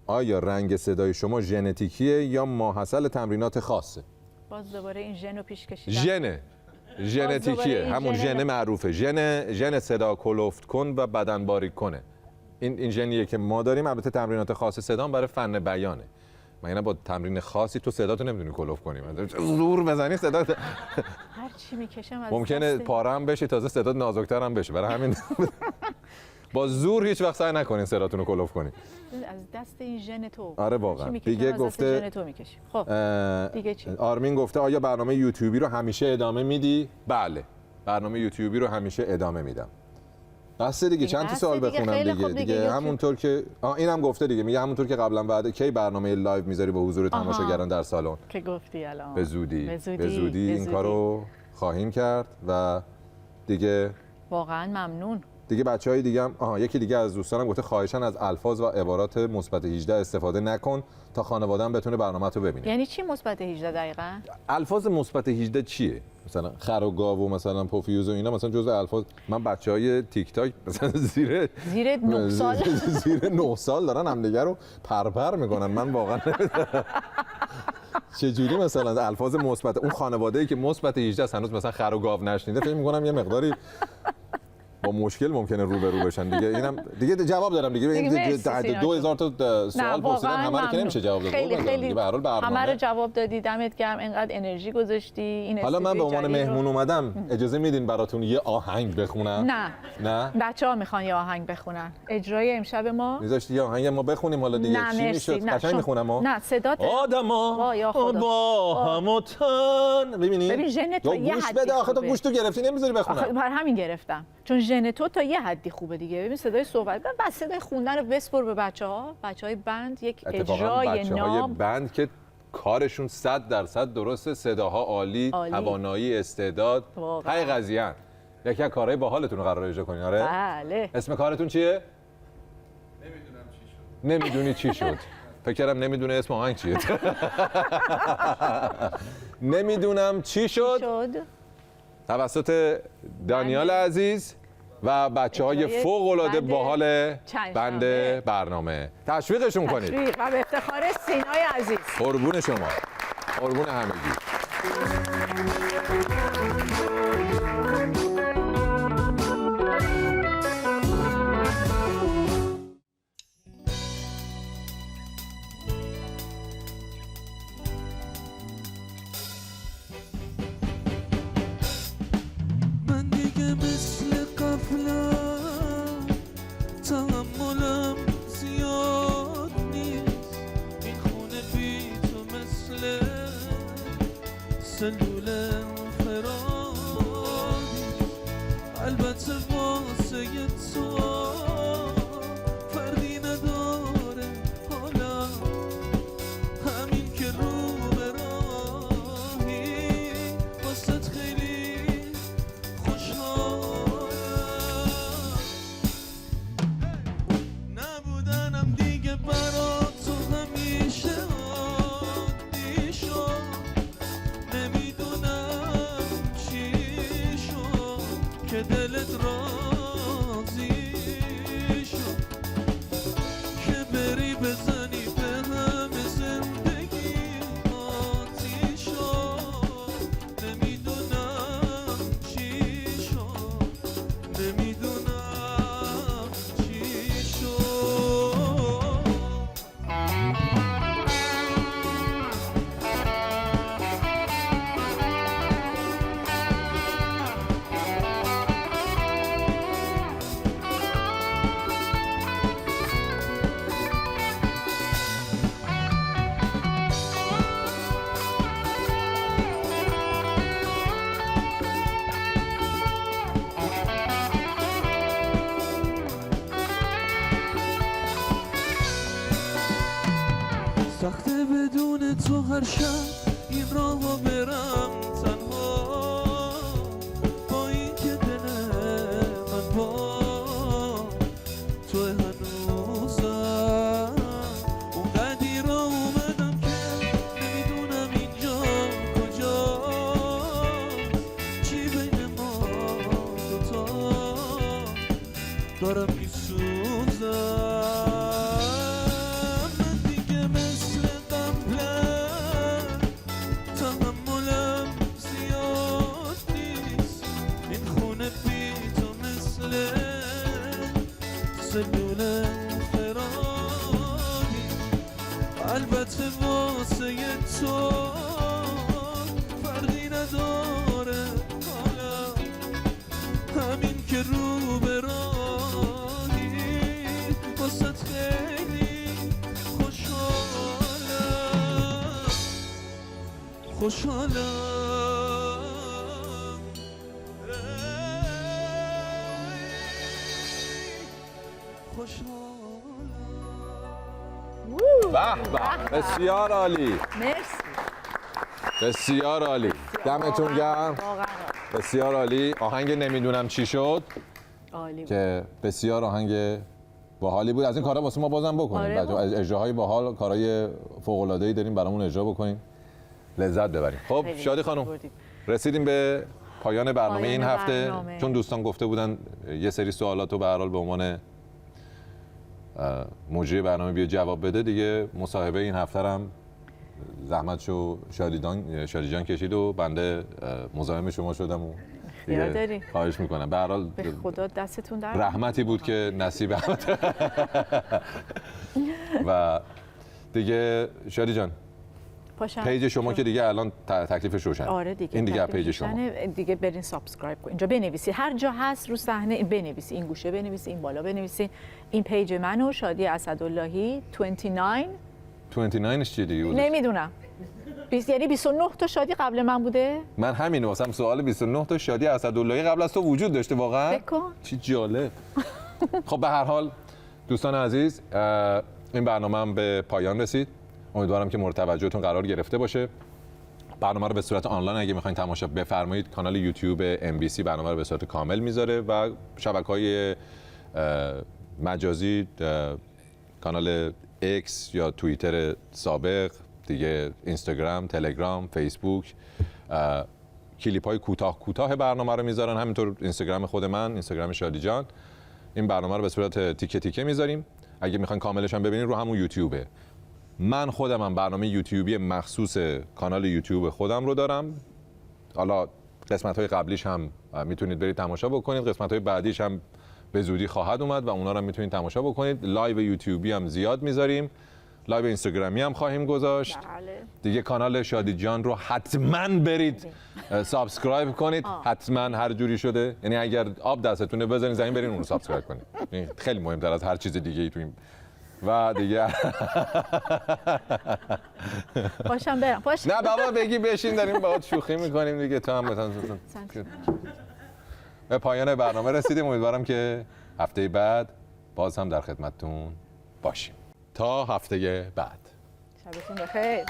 آیا رنگ صدای شما ژنتیکیه یا ماحصل تمرینات خاصه؟ باز دوباره این ژن رو پیش کشیدن. ژنتیکیه، همون ژن معروفه، ژن صدا کلفت کن و بدن باریک کنه. این ژنیه که ما داریم. البته تمرینات خاص صدا برای فن بیانه من با تمرین خاصی تو صداتو نمیتونی کلوف کنی، زور بزنی صدا هر چی میکشم از ممکنه پاره هم بشی، تازه صدات نازک‌تر هم بشه. برای همین با زور هیچ وقت سعی نکنین صداتون رو کلوف کنین. از دست این ژن تو. آره واقعا. دیگه گفته خب دیگه چی؟ آرمین گفته آیا برنامه یوتیوبی رو همیشه ادامه میدی؟ بله. برنامه یوتیوبی رو همیشه ادامه میدم. بس دیگه چند تا سوال بخونم دیگه همونطور که اینم گفته دیگه، میگه همونطور که قبلا وعده کی برنامه لایو میذاری با حضور تماشاگران در سالن که گفتی الان به زودی این کارو خواهیم کرد و دیگه واقعا ممنون. دیگه بچهای دیگه هم یکی دیگه از دوستانم گفته خواهشاً از الفاظ و عبارات مثبت 18 استفاده نکن تا خانواده‌ام بتونه برنامه‌تو ببینه. یعنی چی مثبت 18 دقیقاً؟ الفاظ مثبت 18 چیه؟ مثلا خر و گاو و مثلا پوفیوز و اینا مثلا جزء الفاظ. من بچهای تیک تاک مثلا زیر 9 سال زیر 9 سال دارن همدیگه رو پرپر میکنن. من واقعا چجوری مثلا الفاظ مثبت اون خانواده‌ای که مثبت 18 هنوز مثلا خر و گاو نشنیده فکر می‌کنم یه مقداری با مشکل ممکنه روبرو بشن دیگه. اینم دیگه جواب دادم دیگه. این 2000 تا سوال پرسیدم همه رو که نمیشه جواب داد. خیلی به هر حال برنامه همه رو جواب دادی. دمت گرم، اینقدر انرژی گذاشتی. این حالا من به عنوان مهمون اومدم، اجازه میدین براتون یه آهنگ بخونم؟ نه بچه‌ها میخوان یه آهنگ بخونن. اجرای امشب ما میذاشتی یه آهنگ ما بخونیم حالا دیگه چی میشد؟ قشنگ میخونم نه صدات آدما با همتن. ببین ژن تو یه حدی بده آخه تو گوش تو گرفتی نمیذاری بخونم. بر همین گرفتم چون ژن تو تا یه حدی خوبه دیگه. ببین صدای صحبت بس صدای خوندن رو بسپر به بچه‌های بند. یک اجرای ناب بند که کارشون 100% درسته، صداها عالی، توانایی، استعداد، های قضیه. یکی از کارهای باحالتون رو قرار اجرا کنین. آره بله. اسم کارتون چیه؟ نمیدونی چی شد. فکر کردم نمیدونه اسم آهنگ چیه. نمیدونم چی شد. توسط دانیال عزیز و بچه‌های فوق‌العاده باحال بند برنامه. تشویقشون کنید. تشویق و به افتخار سینای عزیز. قربون شما. قربون همگی. سلول فراری البته واسه تو فردی نداره حالا همین که رو به راهی واسه خیلی خوشحالم نبودنم دیگه برا تو همیشه عادی شد که دلت راضی شد که بری بزنی به همه زندگی آتی شد نمیدونم چی شد نمیدونم چی شد سخته بدون تو هر شب این راهو برم تنها با این که دل من با تو هنوزم اونقدی را اومدم که نمیدونم اینجا کجاست چی بین ما دوتا دارم میسوزم سلول فراری البته خوشحالم به به، بسیار عالی، مرسی، بسیار عالی، دمتون گرم، بسیار عالی. آهنگ نمیدونم چی شد عالی بود. که بسیار آهنگ باحالی بود. از این کارا واسه ما بازم بکنیم. آره. از اجراهای باحال کارهای فوق العاده ای داریم برامون اجرا بکنیم، لذت ببریم. خب شادی خانم، رسیدیم به پایان برنامه این هفته. چون دوستان گفته بودن یه سری سوالات رو به هر حال به عنوان مجری برنامه بیا جواب بده، دیگه مصاحبه این هفته هم زحمتشو شادی جان کشید و بنده مزاحم شما شدم و دیگه خواهش میکنم. به هر حال به خدا دستتون در رحمتی بود که نصیب و دیگه شادی جان پیج شما که دیگه الان تکلیفش روشن. آره دیگه، این دیگه پیج شما دیگه برین سابسکرایب کنین، اینجا بنویسید، هر جا هست رو صحنه بنویسید، این گوشه بنویسید، این بالا بنویسید. این پیج منو شادی اسداللهی 29 چیه دیگه؟ نمیدونم، یعنی 29 تا شادی قبل من بوده. من همین واسم سوال 29 تا شادی اسداللهی قبل از تو وجود داشته واقعا؟ بکن. چی جالب. خب به هر حال دوستان عزیز، این برنامه هم به پایان رسید. امیدوارم که مورد توجهتون قرار گرفته باشه. برنامه رو به صورت آنلاین اگه میخواین تماشا بفرمایید، کانال یوتیوب MBC برنامه رو به صورت کامل میذاره و شبکه‌های مجازی، کانال X یا توییتر سابق دیگه، اینستاگرام، تلگرام، فیسبوک، کلیپ‌های کوتاه برنامه رو میذارن. همینطور اینستاگرام خود من، اینستاگرام شادی جان، این برنامه رو به صورت تیکه تیکه میذاریم. اگه میخواین کاملش هم ببینید رو همون یوتیوبه. من خودم هم برنامه یوتیوبی مخصوص کانال یوتیوب خودم رو دارم. حالا قسمت‌های قبلیش هم میتونید برید تماشا بکنید، قسمت‌های بعدیش هم به زودی خواهد اومد و اونا رو هم میتونید تماشا بکنید. لایو یوتیوبی هم زیاد میذاریم، لایو اینستاگرامی هم خواهیم گذاشت. دیگه کانال شادی جان رو حتما برید سابسکرایب کنید، حتما هر جوری شده. یعنی اگر آب دستتونه بزنید زمین برین اون رو سابسکرایب کنید. این خیلی مهمتر از هر چیز دیگه ای تو این. و دیگه باشم برم. نه بابا بگی بشین، داریم باهات شوخی میکنیم دیگه. تو هم به پایان برنامه رسیدیم. امیدوارم که هفته بعد باز هم در خدمتتون باشیم. تا هفته بعد، شبتون بخیر.